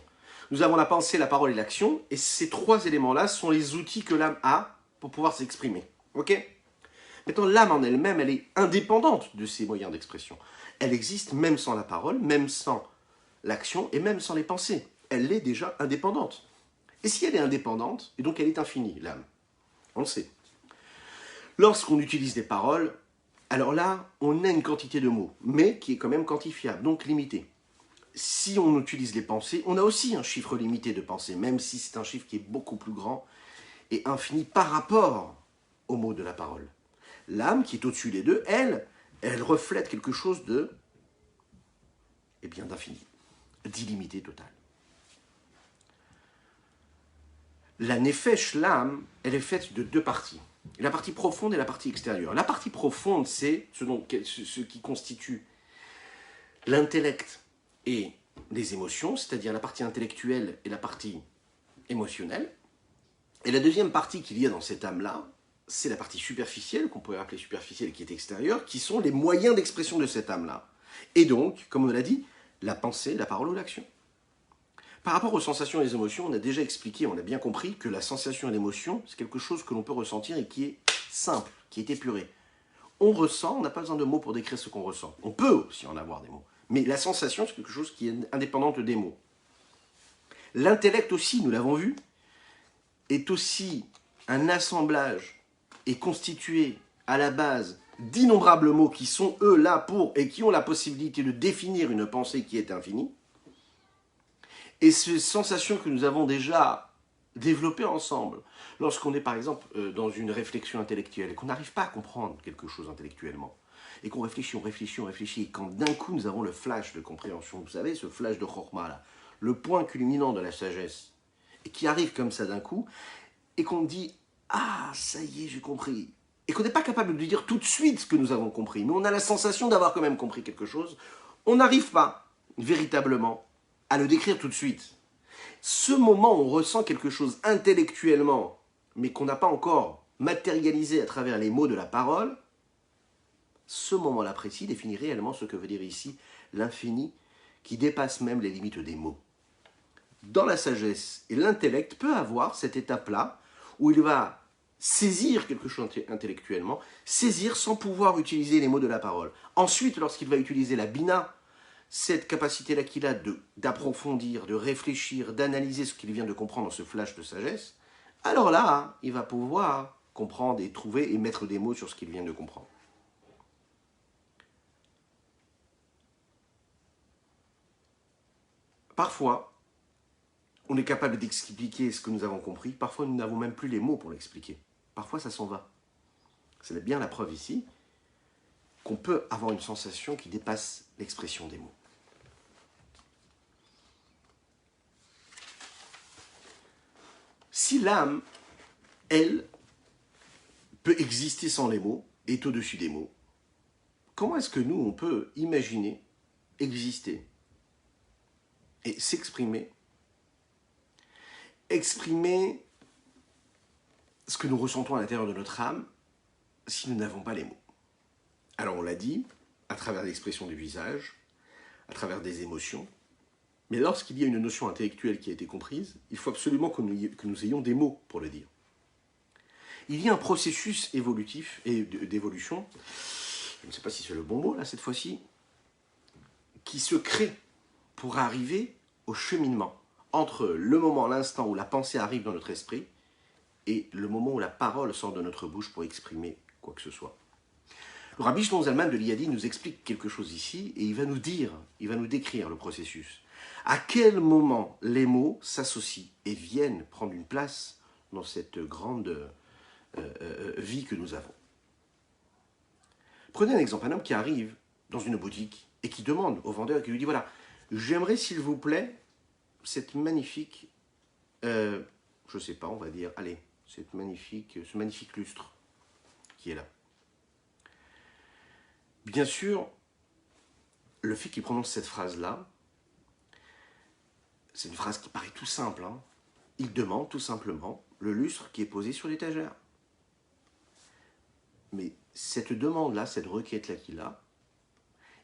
Nous avons la pensée, la parole et l'action, et ces trois éléments-là sont les outils que l'âme a pour pouvoir s'exprimer. Ok? Maintenant, l'âme en elle-même, elle est indépendante de ces moyens d'expression. Elle existe même sans la parole, même sans l'action et même sans les pensées. Elle est déjà indépendante. Et si elle est indépendante, et donc elle est infinie, l'âme, on le sait. Lorsqu'on utilise des paroles, alors là, on a une quantité de mots, mais qui est quand même quantifiable, donc limitée. Si on utilise les pensées, on a aussi un chiffre limité de pensées, même si c'est un chiffre qui est beaucoup plus grand et infini par rapport aux mots de la parole. L'âme, qui est au-dessus des deux, elle reflète quelque chose d'infini, d'illimité total. La nefesh, l'âme, elle est faite de deux parties. La partie profonde et la partie extérieure. La partie profonde, c'est ce qui constitue l'intellect et les émotions, c'est-à-dire la partie intellectuelle et la partie émotionnelle. Et la deuxième partie qu'il y a dans cette âme-là, c'est la partie superficielle, qu'on pourrait appeler superficielle, qui est extérieure, qui sont les moyens d'expression de cette âme-là. Et donc, comme on l'a dit, la pensée, la parole ou l'action. Par rapport aux sensations et aux émotions, on a déjà expliqué, on a bien compris que la sensation et l'émotion, c'est quelque chose que l'on peut ressentir et qui est simple, qui est épuré. On ressent, on n'a pas besoin de mots pour décrire ce qu'on ressent. On peut aussi en avoir des mots. Mais la sensation, c'est quelque chose qui est indépendante des mots. L'intellect aussi, nous l'avons vu, est aussi un assemblage et constitué à la base d'innombrables mots qui sont eux là pour et qui ont la possibilité de définir une pensée qui est infinie. Et ces sensations que nous avons déjà développées ensemble, lorsqu'on est par exemple dans une réflexion intellectuelle et qu'on n'arrive pas à comprendre quelque chose intellectuellement, et qu'on réfléchit, et quand d'un coup nous avons le flash de compréhension, vous savez, ce flash de chorma là, le point culminant de la sagesse, et qui arrive comme ça d'un coup, et qu'on dit « Ah, ça y est, j'ai compris », et qu'on n'est pas capable de dire tout de suite ce que nous avons compris, mais on a la sensation d'avoir quand même compris quelque chose, on n'arrive pas véritablement à le décrire tout de suite. Ce moment où on ressent quelque chose intellectuellement, mais qu'on n'a pas encore matérialisé à travers les mots de la parole, ce moment-là précis définit réellement ce que veut dire ici l'infini, qui dépasse même les limites des mots. Dans la sagesse et l'intellect peut avoir cette étape-là, où il va saisir quelque chose intellectuellement, saisir sans pouvoir utiliser les mots de la parole. Ensuite, lorsqu'il va utiliser la bina, cette capacité-là qu'il a d'approfondir, de réfléchir, d'analyser ce qu'il vient de comprendre dans ce flash de sagesse, alors là, il va pouvoir comprendre et trouver et mettre des mots sur ce qu'il vient de comprendre. Parfois, on est capable d'expliquer ce que nous avons compris. Parfois, nous n'avons même plus les mots pour l'expliquer. Parfois, ça s'en va. C'est bien la preuve ici qu'on peut avoir une sensation qui dépasse l'expression des mots. Si l'âme, elle, peut exister sans les mots, est au-dessus des mots, comment est-ce que nous, on peut imaginer, exister et s'exprimer, exprimer ce que nous ressentons à l'intérieur de notre âme si nous n'avons pas les mots? Alors on l'a dit, à travers l'expression du visage, à travers des émotions, mais lorsqu'il y a une notion intellectuelle qui a été comprise, il faut absolument que nous ayons des mots pour le dire. Il y a un processus évolutif et d'évolution, je ne sais pas si c'est le bon mot là cette fois-ci, qui se crée pour arriver au cheminement entre le moment, l'instant où la pensée arrive dans notre esprit et le moment où la parole sort de notre bouche pour exprimer quoi que ce soit. Le Rabbi Shlomo Zalman de Liadi nous explique quelque chose ici et il va nous décrire le processus. À quel moment les mots s'associent et viennent prendre une place dans cette grande vie que nous avons. Prenez un exemple, un homme qui arrive dans une boutique et qui demande au vendeur, qui lui dit, voilà, j'aimerais s'il vous plaît cette magnifique, je ne sais pas, on va dire, allez, ce magnifique lustre qui est là. Bien sûr, le fait qu'il prononce cette phrase-là, c'est une phrase qui paraît tout simple. Hein. Il demande tout simplement le lustre qui est posé sur l'étagère. Mais cette demande-là, cette requête-là qu'il a,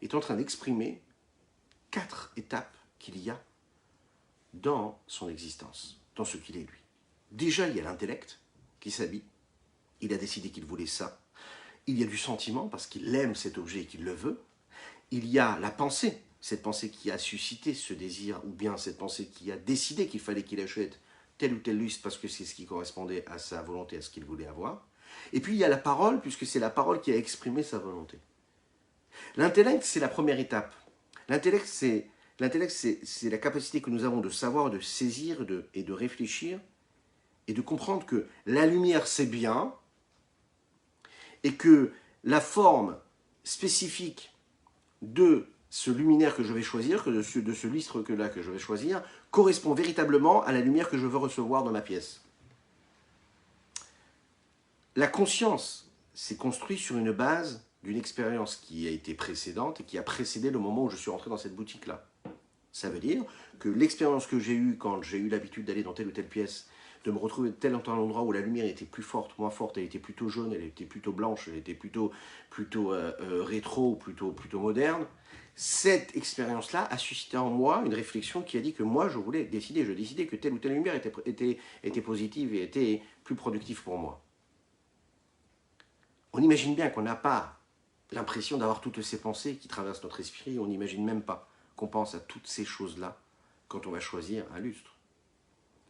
est en train d'exprimer 4 étapes qu'il y a dans son existence, dans ce qu'il est lui. Déjà, il y a l'intellect qui s'habille. Il a décidé qu'il voulait ça. Il y a du sentiment parce qu'il aime cet objet et qu'il le veut. Il y a la pensée, cette pensée qui a suscité ce désir, ou bien cette pensée qui a décidé qu'il fallait qu'il achète tel ou tel lustre parce que c'est ce qui correspondait à sa volonté, à ce qu'il voulait avoir. Et puis il y a la parole, puisque c'est la parole qui a exprimé sa volonté. L'intellect, c'est la première étape. L'intellect, c'est la capacité que nous avons de savoir, de saisir et de réfléchir, et de comprendre que la lumière, c'est bien, et que la forme spécifique de ce luminaire que je vais choisir, de ce lustre que je vais choisir, correspond véritablement à la lumière que je veux recevoir dans ma pièce. La conscience s'est construite sur une base d'une expérience qui a été précédente et qui a précédé le moment où je suis rentré dans cette boutique-là. Ça veut dire que l'expérience que j'ai eue quand j'ai eu l'habitude d'aller dans telle ou telle pièce, de me retrouver de tel ou tel endroit où la lumière était plus forte, moins forte, elle était plutôt jaune, elle était plutôt blanche, elle était plutôt rétro, plutôt moderne, cette expérience-là a suscité en moi une réflexion qui a dit que moi, je décidais que telle ou telle lumière était positive et était plus productive pour moi. On imagine bien qu'on n'a pas l'impression d'avoir toutes ces pensées qui traversent notre esprit, on n'imagine même pas qu'on pense à toutes ces choses-là quand on va choisir un lustre.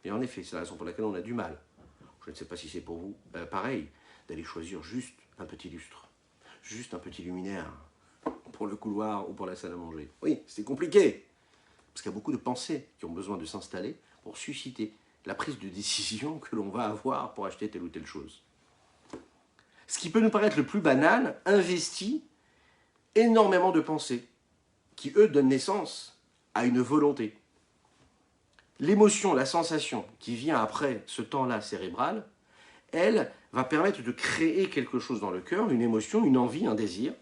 Et en effet, c'est la raison pour laquelle on a du mal. Je ne sais pas si c'est pour vous pareil, d'aller choisir juste un petit lustre, juste un petit luminaire pour le couloir ou pour la salle à manger. Oui, c'est compliqué, parce qu'il y a beaucoup de pensées qui ont besoin de s'installer pour susciter la prise de décision que l'on va avoir pour acheter telle ou telle chose. Ce qui peut nous paraître le plus banal, investit énormément de pensées, qui eux donnent naissance à une volonté. L'émotion, la sensation qui vient après ce temps-là cérébral, elle va permettre de créer quelque chose dans le cœur, une émotion, une envie, un désir.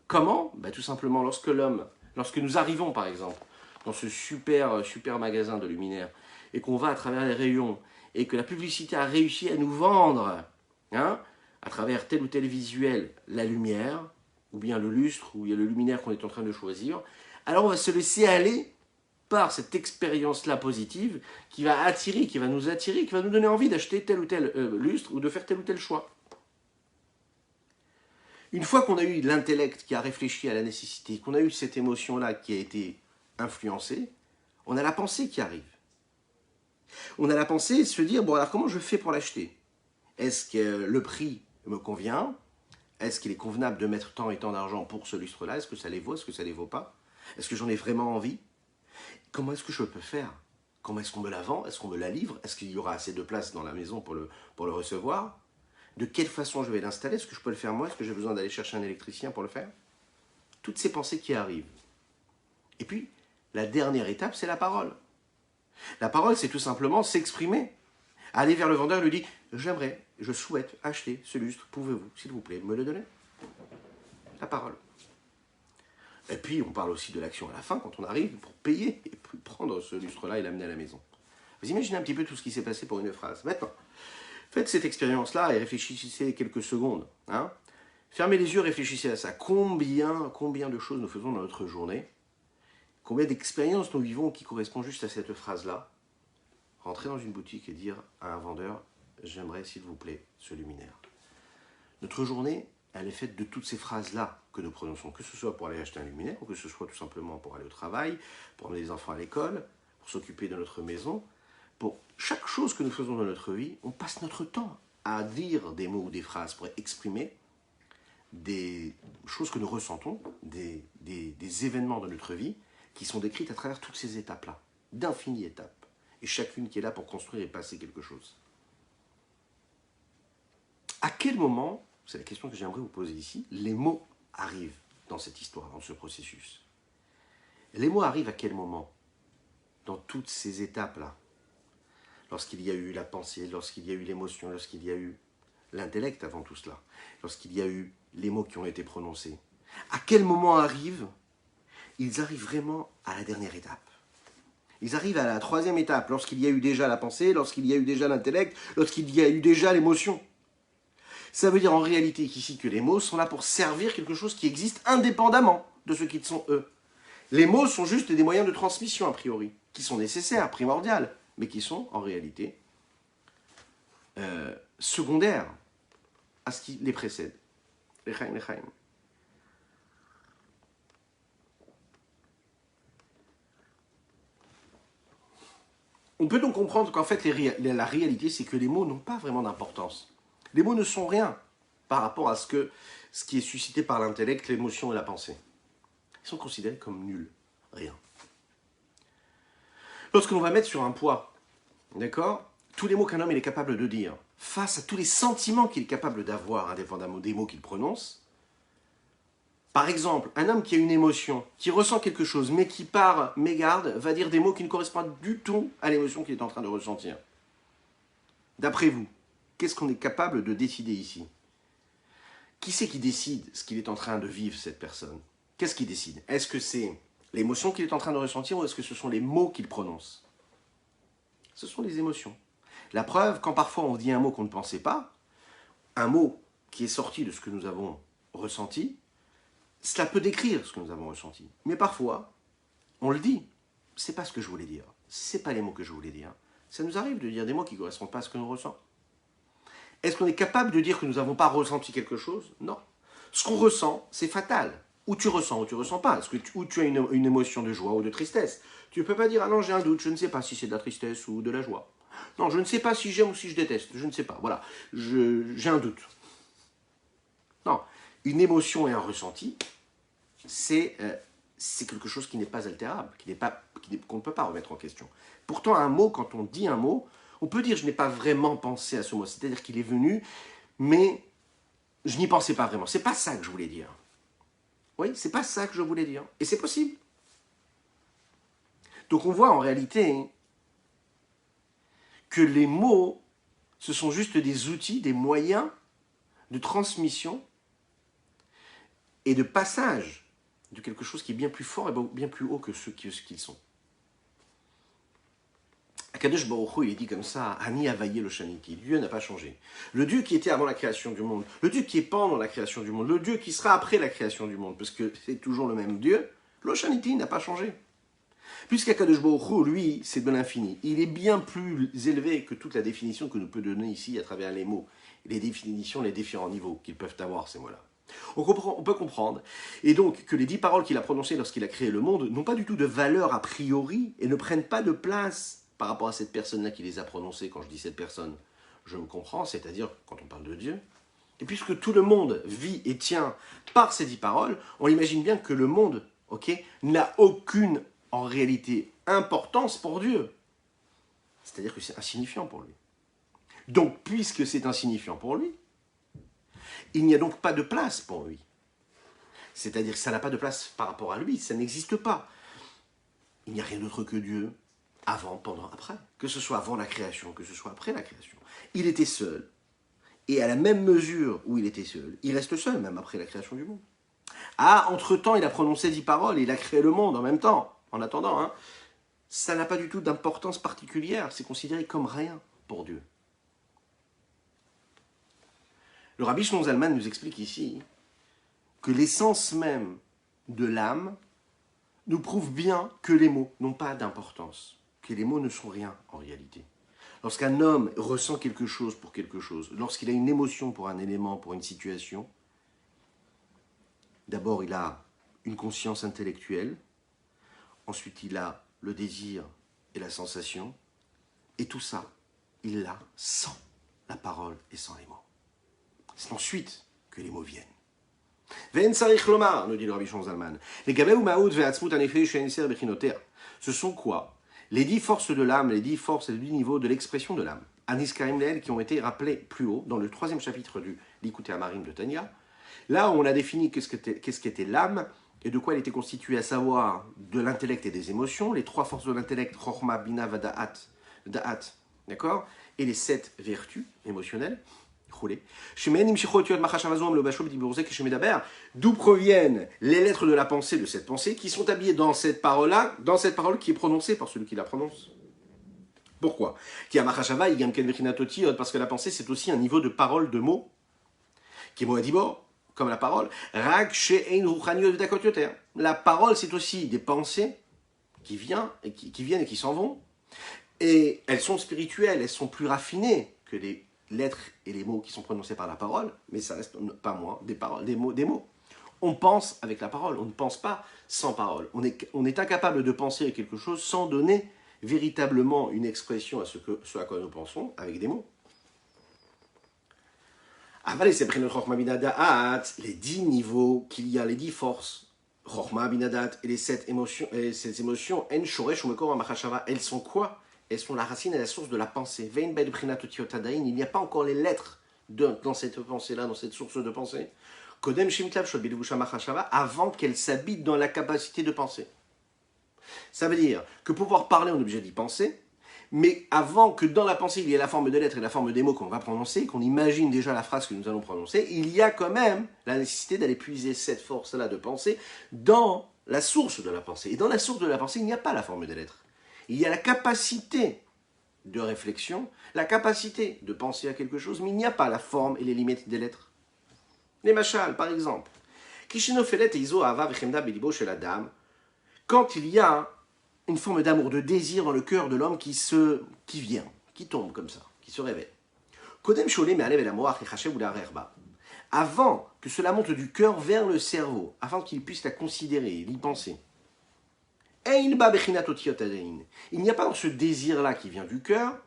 Comment? Tout simplement lorsque nous arrivons par exemple dans ce super magasin de luminaires et qu'on va à travers les rayons et que la publicité a réussi à nous vendre, à travers tel ou tel visuel, la lumière, ou bien le lustre, ou bien le luminaire qu'on est en train de choisir, alors on va se laisser aller par cette expérience-là positive qui va nous attirer, qui va nous donner envie d'acheter tel ou tel lustre ou de faire tel ou tel choix. Une fois qu'on a eu l'intellect qui a réfléchi à la nécessité, qu'on a eu cette émotion-là qui a été influencée, on a la pensée qui arrive. On a la pensée de se dire, bon alors comment je fais pour l'acheter? Est-ce que le prix me convient? Est-ce qu'il est convenable de mettre tant et tant d'argent pour ce lustre-là? Est-ce que ça les vaut? Est-ce que ça les vaut pas? Est-ce que j'en ai vraiment envie? comment est-ce que je peux faire? Comment est-ce qu'on me la vend? Est-ce qu'on me la livre? Est-ce qu'il y aura assez de place dans la maison pour le recevoir? De quelle façon je vais l'installer? Est-ce que je peux le faire moi? Est-ce que j'ai besoin d'aller chercher un électricien pour le faire? Toutes ces pensées qui arrivent. Et puis, la dernière étape, c'est la parole. La parole, c'est tout simplement s'exprimer. Aller vers le vendeur et lui dire « J'aimerais, je souhaite acheter ce lustre. Pouvez-vous, s'il vous plaît, me le donner ?» La parole. Et puis, on parle aussi de l'action à la fin, quand on arrive pour payer et prendre ce lustre-là et l'amener à la maison. Vous imaginez un petit peu tout ce qui s'est passé pour une phrase. Maintenant, faites cette expérience-là et réfléchissez quelques secondes. Hein. Fermez les yeux, réfléchissez à ça. Combien de choses nous faisons dans notre journée? Combien d'expériences nous vivons qui correspondent juste à cette phrase-là? Rentrer dans une boutique et dire à un vendeur « J'aimerais, s'il vous plaît, ce luminaire ». Notre journée, elle est faite de toutes ces phrases-là que nous prononçons, que ce soit pour aller acheter un luminaire, ou que ce soit tout simplement pour aller au travail, pour emmener les enfants à l'école, pour s'occuper de notre maison. Pour chaque chose que nous faisons dans notre vie, on passe notre temps à dire des mots ou des phrases pour exprimer des choses que nous ressentons, des événements de notre vie qui sont décrites à travers toutes ces étapes-là, d'infinies étapes, et chacune qui est là pour construire et passer quelque chose. À quel moment, c'est la question que j'aimerais vous poser ici, les mots arrivent dans cette histoire, dans ce processus? Les mots arrivent à quel moment? Dans toutes ces étapes-là. Lorsqu'il y a eu la pensée, lorsqu'il y a eu l'émotion, lorsqu'il y a eu l'intellect avant tout cela, lorsqu'il y a eu les mots qui ont été prononcés. À quel moment arrivent? Ils arrivent vraiment à la dernière étape. Ils arrivent à la troisième étape, lorsqu'il y a eu déjà la pensée, lorsqu'il y a eu déjà l'intellect, lorsqu'il y a eu déjà l'émotion. Ça veut dire en réalité qu'ici que les mots sont là pour servir quelque chose qui existe indépendamment de ce qu'ils sont eux. Les mots sont juste des moyens de transmission a priori, qui sont nécessaires, primordiaux, mais qui sont en réalité secondaires à ce qui les précède. L'Echaim, l'Echaim. On peut donc comprendre qu'en fait, la réalité, c'est que les mots n'ont pas vraiment d'importance. Les mots ne sont rien par rapport à ce qui est suscité par l'intellect, l'émotion et la pensée. Ils sont considérés comme nuls, rien. Lorsque l'on va mettre sur un poids, d'accord, tous les mots qu'un homme est capable de dire, face à tous les sentiments qu'il est capable d'avoir, indépendamment des mots qu'il prononce, par exemple, un homme qui a une émotion, qui ressent quelque chose, mais qui par mégarde va dire des mots qui ne correspondent du tout à l'émotion qu'il est en train de ressentir. D'après vous, qu'est-ce qu'on est capable de décider ici? Qui c'est qui décide ce qu'il est en train de vivre, cette personne? Qu'est-ce qui décide? Est-ce que c'est l'émotion qu'il est en train de ressentir ou est-ce que ce sont les mots qu'il prononce? Ce sont les émotions. La preuve, quand parfois on dit un mot qu'on ne pensait pas, un mot qui est sorti de ce que nous avons ressenti, cela peut décrire ce que nous avons ressenti. Mais parfois, on le dit. C'est pas ce que je voulais dire. C'est pas les mots que je voulais dire. Ça nous arrive de dire des mots qui ne correspondent pas à ce que nous ressentons. Est-ce qu'on est capable de dire que nous n'avons pas ressenti quelque chose? Non. Ce qu'on ressent, c'est fatal. Ou tu ressens ou tu ne ressens pas. Ou tu as une émotion de joie ou de tristesse. Tu ne peux pas dire « Ah non, j'ai un doute, je ne sais pas si c'est de la tristesse ou de la joie. Non, je ne sais pas si j'aime ou si je déteste. Je ne sais pas. Voilà, j'ai un doute. » Non. Une émotion et un ressenti, c'est quelque chose qui n'est pas altérable, qu'on ne peut pas remettre en question. Pourtant, un mot, quand on dit un mot, on peut dire « je n'ai pas vraiment pensé à ce mot », c'est-à-dire qu'il est venu, mais je n'y pensais pas vraiment. C'est pas ça que je voulais dire. Oui, c'est pas ça que je voulais dire. Et c'est possible. Donc on voit en réalité que les mots, ce sont juste des outils, des moyens de transmission et de passage de quelque chose qui est bien plus fort et bien plus haut que ce qu'ils sont. Akadosh Baruch Hu, il est dit comme ça, Ani Avaye le Shaniki, Dieu n'a pas changé. Le Dieu qui était avant la création du monde, le Dieu qui est pendant la création du monde, le Dieu qui sera après la création du monde, parce que c'est toujours le même Dieu, le Shaniti n'a pas changé. Puisqu'Akadosh Baruch Hu, lui, c'est de l'infini, il est bien plus élevé que toute la définition que nous peut donner ici à travers les mots, les définitions, les différents niveaux qu'ils peuvent avoir, ces mots-là. On peut comprendre, et donc que les 10 paroles qu'il a prononcées lorsqu'il a créé le monde n'ont pas du tout de valeur a priori et ne prennent pas de place par rapport à cette personne-là qui les a prononcées. Quand je dis cette personne, je me comprends, c'est-à-dire quand on parle de Dieu. Et puisque tout le monde vit et tient par ces 10 paroles, on imagine bien que le monde, n'a aucune, en réalité, importance pour Dieu. C'est-à-dire que c'est insignifiant pour lui. Donc, puisque c'est insignifiant pour lui, il n'y a donc pas de place pour lui. C'est-à-dire que ça n'a pas de place par rapport à lui, ça n'existe pas. Il n'y a rien d'autre que Dieu, avant, pendant, après. Que ce soit avant la création, que ce soit après la création. Il était seul. Et à la même mesure où il était seul, il reste seul, même après la création du monde. Ah, entre-temps, il a prononcé 10 paroles, il a créé le monde en même temps, en attendant. Hein. Ça n'a pas du tout d'importance particulière, c'est considéré comme rien pour Dieu. Le Rabbi Shlomo Zalman nous explique ici que l'essence même de l'âme nous prouve bien que les mots n'ont pas d'importance, que les mots ne sont rien en réalité. Lorsqu'un homme ressent quelque chose pour quelque chose, lorsqu'il a une émotion pour un élément, pour une situation, d'abord il a une conscience intellectuelle, ensuite il a le désir et la sensation, et tout ça, il l'a sans la parole et sans les mots. C'est ensuite que les mots viennent. Ve'en sarich lomar, nous dit le Rabbi Shlomo Zalman. Ce sont quoi? Les 10 forces de l'âme, les 10 forces et les 10 niveaux de l'expression de l'âme. Anis Karim Leel, qui ont été rappelés plus haut dans le 3e chapitre du Likutei Amarim de Tanya. Là où on a défini qu'est-ce qu'était l'âme et de quoi elle était constituée, à savoir de l'intellect et des émotions, les 3 forces de l'intellect, Chochma, Bina, Da'at, d'accord, et les 7 vertus émotionnelles. D'où proviennent les lettres de la pensée de cette pensée qui sont habillées dans cette parole-là, dans cette parole qui est prononcée par celui qui la prononce. Pourquoi? Parce que la pensée c'est aussi un niveau de parole, de mots, qui est moadibo, comme la parole. La parole c'est aussi des pensées qui viennent et qui s'en vont, et elles sont spirituelles, elles sont plus raffinées que les lettres et les mots qui sont prononcés par la parole, mais ça reste pas moins des paroles, des mots. On pense avec la parole, on ne pense pas sans parole. On est incapable de penser à quelque chose sans donner véritablement une expression à ce à quoi nous pensons avec des mots. Les 10 niveaux qu'il y a, les 10 forces, et les 7 émotions, elles sont quoi? Elles sont la racine et la source de la pensée. Il n'y a pas encore les lettres dans cette pensée-là, dans cette source de pensée, avant qu'elle s'habite dans la capacité de penser. Ça veut dire que pour pouvoir parler, on est obligé d'y penser, mais avant que dans la pensée, il y ait la forme de lettres et la forme des mots qu'on va prononcer, qu'on imagine déjà la phrase que nous allons prononcer, il y a quand même la nécessité d'aller puiser cette force-là de pensée dans la source de la pensée. Et dans la source de la pensée, il n'y a pas la forme des lettres. Il y a la capacité de réflexion, la capacité de penser à quelque chose, mais il n'y a pas la forme et les limites des lettres. Les machal, par exemple. Quand il y a une forme d'amour, de désir dans le cœur de l'homme qui vient, qui tombe comme ça, qui se réveille. Avant que cela monte du cœur vers le cerveau, afin qu'il puisse la considérer, y penser. Il n'y a pas dans ce désir-là qui vient du cœur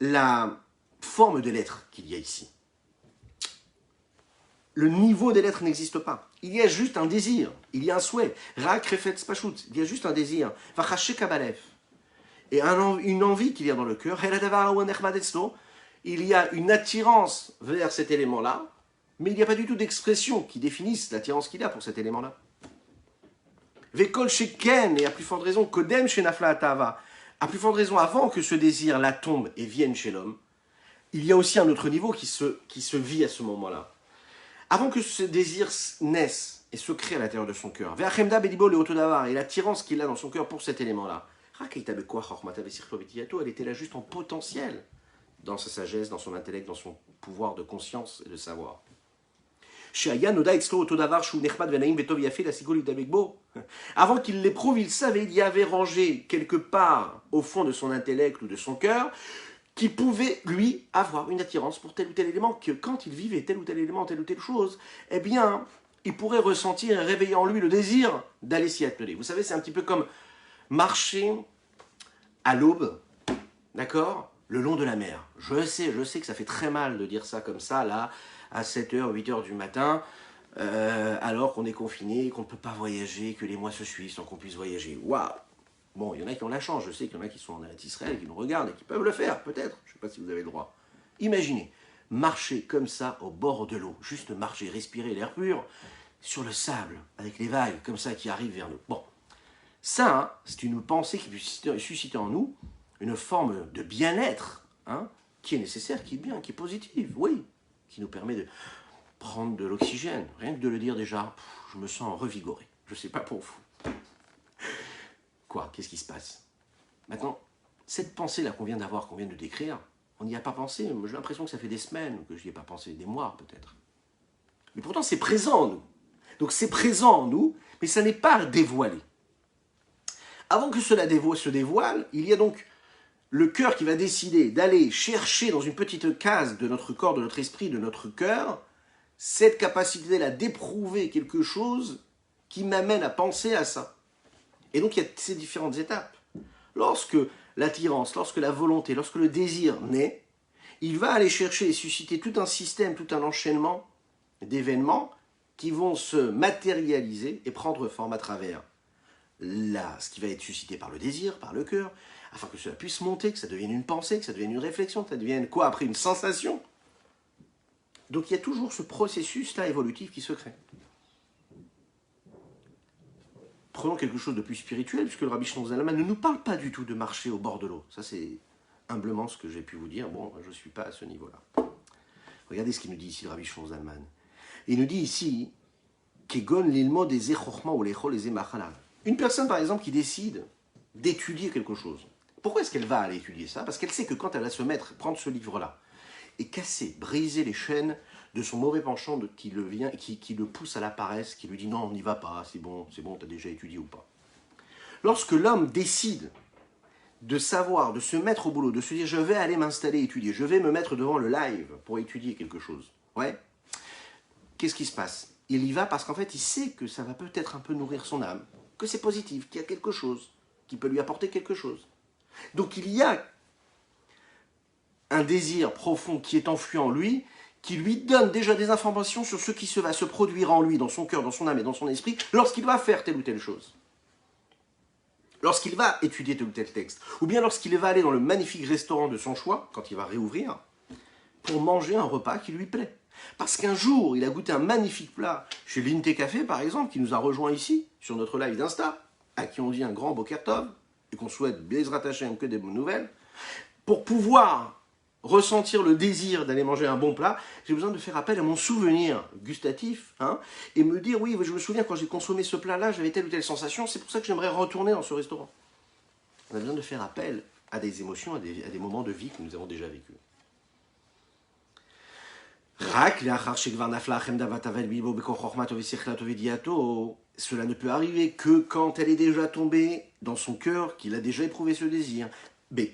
la forme de l'être qu'il y a ici. Le niveau des lettres n'existe pas. Il y a juste un désir, il y a un souhait. Il y a juste un désir. Et une envie qu'il y a dans le cœur. Il y a une attirance vers cet élément-là, mais il n'y a pas du tout d'expression qui définisse l'attirance qu'il a pour cet élément-là. Vekol sheken, et à plus forte raison, kodem shenafla atava, à plus forte raison, avant que ce désir-là tombe et vienne chez l'homme, il y a aussi un autre niveau qui se vit à ce moment-là. Avant que ce désir naisse et se crée à l'intérieur de son cœur, et l'attirance qu'il a dans son cœur pour cet élément-là, elle était là juste en potentiel, dans sa sagesse, dans son intellect, dans son pouvoir de conscience et de savoir. Avant qu'il l'éprouve, il savait, il y avait rangé quelque part au fond de son intellect ou de son cœur qui pouvait, lui, avoir une attirance pour tel ou tel élément, que quand il vivait tel ou tel élément, telle ou telle chose, eh bien, il pourrait ressentir et réveiller en lui le désir d'aller s'y atteler. Vous savez, c'est un petit peu comme marcher à l'aube, d'accord, le long de la mer. Je sais que ça fait très mal de dire ça comme ça, là, à 7h, 8h du matin, alors qu'on est confiné, qu'on ne peut pas voyager, que les mois se suivent sans qu'on puisse voyager. Waouh! Bon, il y en a qui ont la chance, je sais qu'il y en a qui sont en Israël, qui nous regardent et qui peuvent le faire, peut-être. Je ne sais pas si vous avez le droit. Imaginez, marcher comme ça au bord de l'eau, juste marcher, respirer l'air pur, sur le sable, avec les vagues comme ça qui arrivent vers nous. Bon, ça, hein, c'est une pensée qui peut susciter en nous une forme de bien-être, hein, qui est nécessaire, qui est bien, qui est positive, oui, qui nous permet de prendre de l'oxygène. Rien que de le dire déjà, je me sens revigoré. Je ne sais pas pour vous. Quoi? Qu'est-ce qui se passe? Maintenant, cette pensée-là qu'on vient d'avoir, qu'on vient de décrire, on n'y a pas pensé. J'ai l'impression que ça fait des semaines que je n'y ai pas pensé, des mois peut-être. Mais pourtant, c'est présent en nous. Donc c'est présent en nous, mais ça n'est pas dévoilé. Avant que cela se dévoile, il y a donc le cœur qui va décider d'aller chercher dans une petite case de notre corps, de notre esprit, de notre cœur, cette capacité-là d'éprouver quelque chose qui m'amène à penser à ça. Et donc il y a ces différentes étapes. Lorsque l'attirance, lorsque la volonté, lorsque le désir naît, il va aller chercher et susciter tout un système, tout un enchaînement d'événements qui vont se matérialiser et prendre forme à travers ce qui va être suscité par le désir, par le cœur, afin que cela puisse monter, que ça devienne une pensée, que ça devienne une réflexion, que ça devienne quoi après une sensation. Donc il y a toujours ce processus-là évolutif qui se crée. Prenons quelque chose de plus spirituel, puisque le Rabbi Shlomo Zalman ne nous parle pas du tout de marcher au bord de l'eau. Ça c'est humblement ce que j'ai pu vous dire. Bon, je ne suis pas à ce niveau-là. Regardez ce qu'il nous dit ici le Rabbi Shlomo Zalman. Il nous dit ici Kegon l'ilmo des echorma ou l'echol les emachalav. Une personne par exemple qui décide d'étudier quelque chose. Pourquoi est-ce qu'elle va aller étudier ça? Parce qu'elle sait que quand elle va se mettre, prendre ce livre-là, et casser, briser les chaînes de son mauvais penchant qui le pousse à la paresse, qui lui dit non, on n'y va pas, c'est bon, t'as déjà étudié ou pas. Lorsque l'homme décide de savoir, de se mettre au boulot, de se dire je vais aller m'installer, étudier, je vais me mettre devant le live pour étudier quelque chose, ouais, qu'est-ce qui se passe? Il y va parce qu'en fait il sait que ça va peut-être un peu nourrir son âme, que c'est positif, qu'il y a quelque chose, qui peut lui apporter quelque chose. Donc il y a un désir profond qui est enfui en lui, qui lui donne déjà des informations sur ce qui va se produire en lui, dans son cœur, dans son âme et dans son esprit, lorsqu'il va faire telle ou telle chose. Lorsqu'il va étudier tel ou tel texte. Ou bien lorsqu'il va aller dans le magnifique restaurant de son choix, quand il va réouvrir, pour manger un repas qui lui plaît. Parce qu'un jour, il a goûté un magnifique plat chez l'Inte Café, par exemple, qui nous a rejoint ici, sur notre live d'Insta, à qui on dit un grand Boker Tov, et qu'on souhaite Bezrat Hashem que des bonnes nouvelles, pour pouvoir ressentir le désir d'aller manger un bon plat, j'ai besoin de faire appel à mon souvenir gustatif, hein, et me dire, oui, je me souviens quand j'ai consommé ce plat-là, j'avais telle ou telle sensation, c'est pour ça que j'aimerais retourner dans ce restaurant. On a besoin de faire appel à des émotions, à des moments de vie que nous avons déjà vécus. Cela ne peut arriver que quand elle est déjà tombée dans son cœur, qu'il a déjà éprouvé ce désir. Dans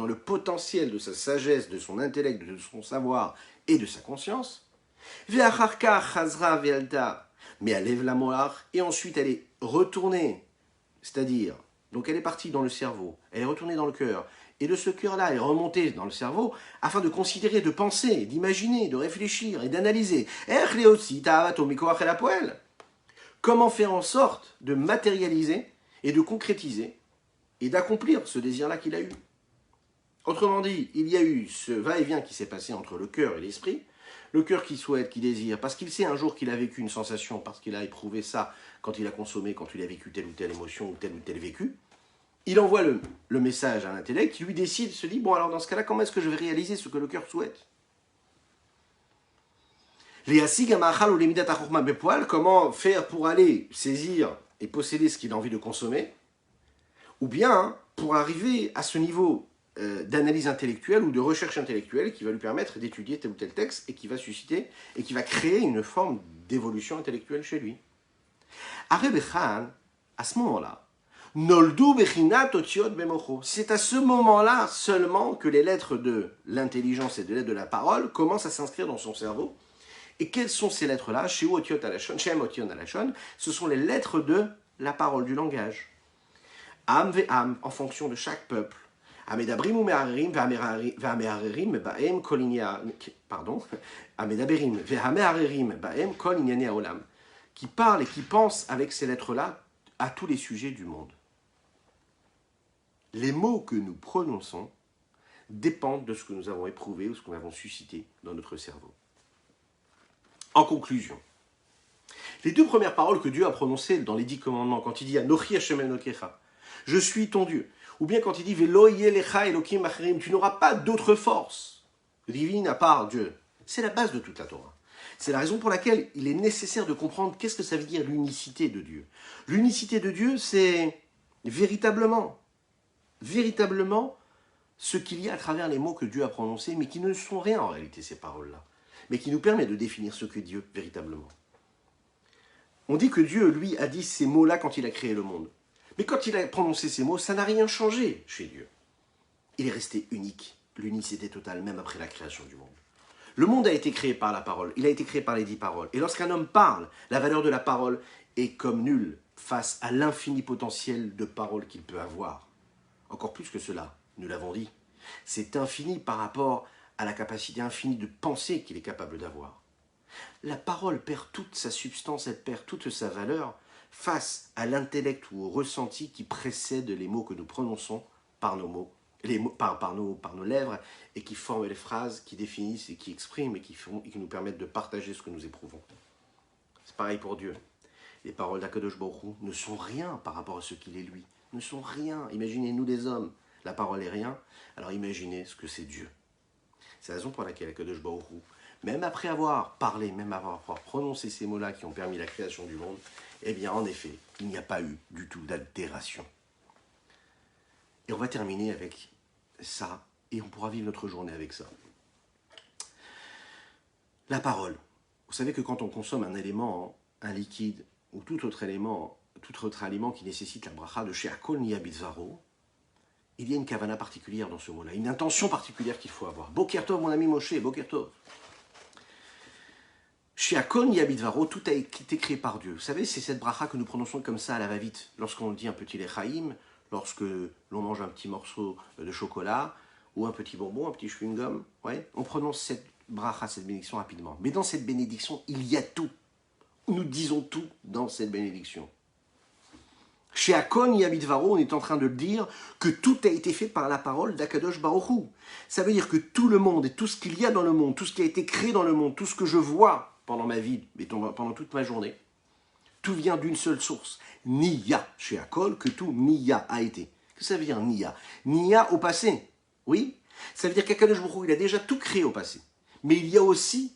le potentiel de sa sagesse, de son intellect, de son savoir et de sa conscience. Mais et ensuite elle est retournée, c'est-à-dire, donc elle est partie dans le cerveau, elle est retournée dans le cœur, et de ce cœur-là, elle est remontée dans le cerveau, afin de considérer, de penser, d'imaginer, de réfléchir et d'analyser. Comment faire en sorte de matérialiser et de concrétiser et d'accomplir ce désir-là qu'il a eu. Autrement dit, il y a eu ce va-et-vient qui s'est passé entre le cœur et l'esprit, le cœur qui souhaite, qui désire, parce qu'il sait un jour qu'il a vécu une sensation, parce qu'il a éprouvé ça quand il a consommé, quand il a vécu telle ou telle émotion ou tel vécu, il envoie le message à l'intellect qui lui décide, se dit, bon alors dans ce cas-là, comment est-ce que je vais réaliser ce que le cœur souhaite? Comment faire pour aller saisir et posséder ce qu'il a envie de consommer? Ou bien pour arriver à ce niveau d'analyse intellectuelle ou de recherche intellectuelle qui va lui permettre d'étudier tel ou tel texte et qui va susciter et qui va créer une forme d'évolution intellectuelle chez lui. Arrebe Khan, à ce moment-là, c'est à ce moment-là seulement que les lettres de l'intelligence et les lettres de la parole commencent à s'inscrire dans son cerveau. Et quelles sont ces lettres-là? Ce sont les lettres de la parole, du langage. Am ve am, en fonction de chaque peuple. Amedaberim ou meharerim ve'ameharerim ba'em kol inyan, pardon, amedaberim ve'ameharerim ba'em kol inyane haolam, qui parle et qui pense avec ces lettres-là à tous les sujets du monde. Les mots que nous prononçons dépendent de ce que nous avons éprouvé ou ce que nous avons suscité dans notre cerveau. En conclusion, les deux premières paroles que Dieu a prononcées dans les 10 commandements, quand il dit « Anochi Hashem Elokecha », « Je suis ton Dieu », ou bien quand il dit « Velo yelecha Elokim acherim », tu n'auras pas d'autre force divine à part Dieu. C'est la base de toute la Torah. C'est la raison pour laquelle il est nécessaire de comprendre qu'est-ce que ça veut dire l'unicité de Dieu. L'unicité de Dieu, c'est véritablement ce qu'il y a à travers les mots que Dieu a prononcés, mais qui ne sont rien en réalité, ces paroles-là, mais qui nous permet de définir ce que Dieu véritablement. On dit que Dieu, lui, a dit ces mots-là quand il a créé le monde. Mais quand il a prononcé ces mots, ça n'a rien changé chez Dieu. Il est resté unique, l'unicité totale, même après la création du monde. Le monde a été créé par la parole, il a été créé par les 10 paroles. Et lorsqu'un homme parle, la valeur de la parole est comme nulle face à l'infini potentiel de paroles qu'il peut avoir. Encore plus que cela, nous l'avons dit. C'est infini par rapport à la capacité infinie de penser qu'il est capable d'avoir. La parole perd toute sa substance, elle perd toute sa valeur face à l'intellect ou au ressenti qui précède les mots que nous prononçons par nos mots, par nos lèvres, et qui forment les phrases, qui définissent et qui expriment et qui nous permettent de partager ce que nous éprouvons. C'est pareil pour Dieu. Les paroles d'Akadosh Baruch Hu ne sont rien par rapport à ce qu'il est lui. Ne sont rien. Imaginez-nous les hommes. La parole est rien. Alors imaginez ce que c'est Dieu. C'est la raison pour laquelle Akadosh Baruch Hu, même après avoir parlé, même après avoir prononcé ces mots-là qui ont permis la création du monde, eh bien en effet, il n'y a pas eu du tout d'altération. Et on va terminer avec ça, et on pourra vivre notre journée avec ça. La parole. Vous savez que quand on consomme un élément, un liquide, ou tout autre aliment qui nécessite la bracha de She'akol Niya Bidvaro, il y a une kavana particulière dans ce mot-là, une intention particulière qu'il faut avoir. Boker Tov, mon ami Moshe, Boker Tov. She'akol Niya Bidvaro, tout a été créé par Dieu. Vous savez, c'est cette bracha que nous prononçons comme ça à la va-vite, lorsqu'on dit un petit lechaim, lorsque l'on mange un petit morceau de chocolat, ou un petit bonbon, un petit chewing-gum, ouais, on prononce cette bracha, cette bénédiction rapidement. Mais dans cette bénédiction, il y a tout. Nous disons tout dans cette bénédiction. Chez Akon Yabidvaro, on est en train de dire que tout a été fait par la parole d'Akadosh Baruch Hu. Ça veut dire que tout le monde et tout ce qu'il y a dans le monde, tout ce qui a été créé dans le monde, tout ce que je vois pendant ma vie, pendant toute ma journée, tout vient d'une seule source. Niya, chez Akol, que tout Niya a été. Qu'est-ce que ça veut dire Niya? Niya au passé, oui. Ça veut dire qu'Akadosh Baruch Hu, il a déjà tout créé au passé. Mais il y a aussi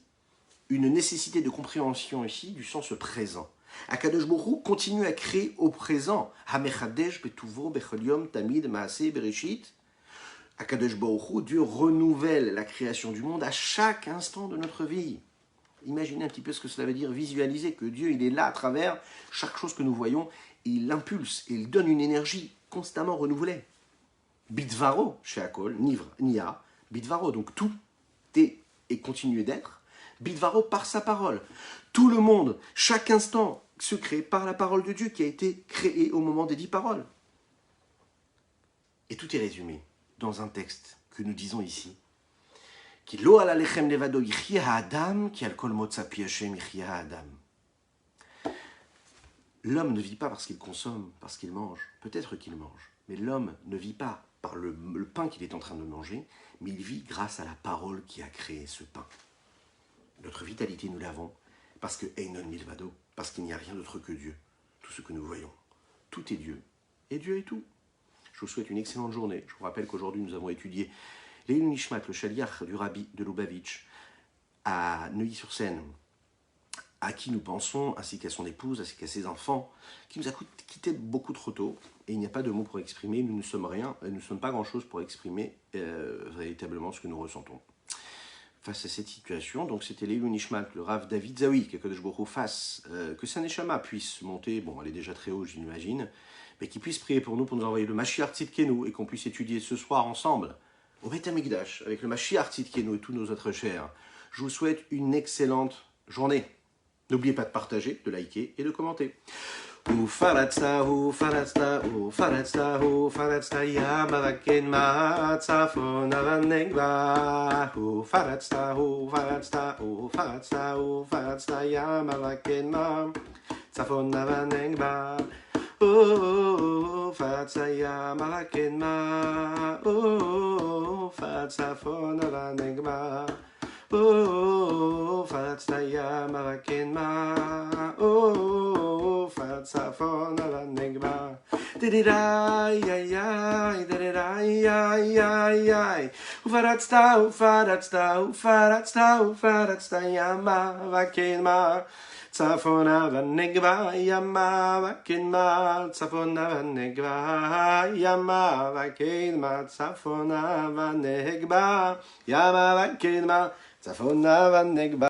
une nécessité de compréhension ici du sens présent. Akadosh Baruch Hu continue à créer au présent. Hamechadesh betuvo bechol yom tamid maaseh bereshit. Akadosh Baruch Hu, Dieu renouvelle la création du monde à chaque instant de notre vie. Imaginez un petit peu ce que cela veut dire, visualiser que Dieu il est là à travers chaque chose que nous voyons, et il l'impulse, et il donne une énergie constamment renouvelée. Bidvaro, sheakol, niya, bidvaro, donc tout est et continue d'être. Bidvaro par sa parole. Tout le monde, chaque instant, se crée par la parole de Dieu qui a été créée au moment des 10 paroles. Et tout est résumé dans un texte que nous disons ici. Ki lo ala lechem levado yichya ha'adam, ki al kol motza pi Hashem yichya ha'adam. L'homme ne vit pas parce qu'il consomme, parce qu'il mange. Peut-être qu'il mange, mais l'homme ne vit pas par le pain qu'il est en train de manger, mais il vit grâce à la parole qui a créé ce pain. Notre vitalité, nous l'avons parce que Einon Milvado, parce qu'il n'y a rien d'autre que Dieu. Tout ce que nous voyons, tout est Dieu, et Dieu est tout. Je vous souhaite une excellente journée. Je vous rappelle qu'aujourd'hui, nous avons étudié Leilou Nishmat, le chaliach du Rabbi de Lubavitch, à Neuilly-sur-Seine, à qui nous pensons, ainsi qu'à son épouse, ainsi qu'à ses enfants, qui nous a quittés beaucoup trop tôt, et il n'y a pas de mots pour exprimer, nous ne sommes rien, nous ne sommes pas grand-chose pour exprimer véritablement ce que nous ressentons. Face à cette situation, donc c'était Leilou Nishmat, le Rav David Zawi, qu'Akadosh Baruch Hu fasse, que sa neshama puisse monter, bon elle est déjà très haut j'imagine, mais qu'il puisse prier pour nous envoyer le Mashiach Tzidkenu, et qu'on puisse étudier ce soir ensemble, au Beth Amikdash, avec le Mashiach Tzidkenu et tous nos autres chers. Je vous souhaite une excellente journée. N'oubliez pas de partager, de liker et de commenter. Ufaratsa, ya mavaken ma tzafon avanegba. Ufaratsa, ya mavaken ma tzafon avanegba. Fatsayama vakenma, fatsafona vanegma. Fatsayama vakenma, fatsafona vanegma. Didirai, ay, ay, didirai, ay, ay, ay. Ufaratsta, yama vakenma. Tsafona vanegva, yama vakenma. Tsafona vanegva, yama vakenma. Tsafona vanegva, yama vakenma. Tsafona vanegva.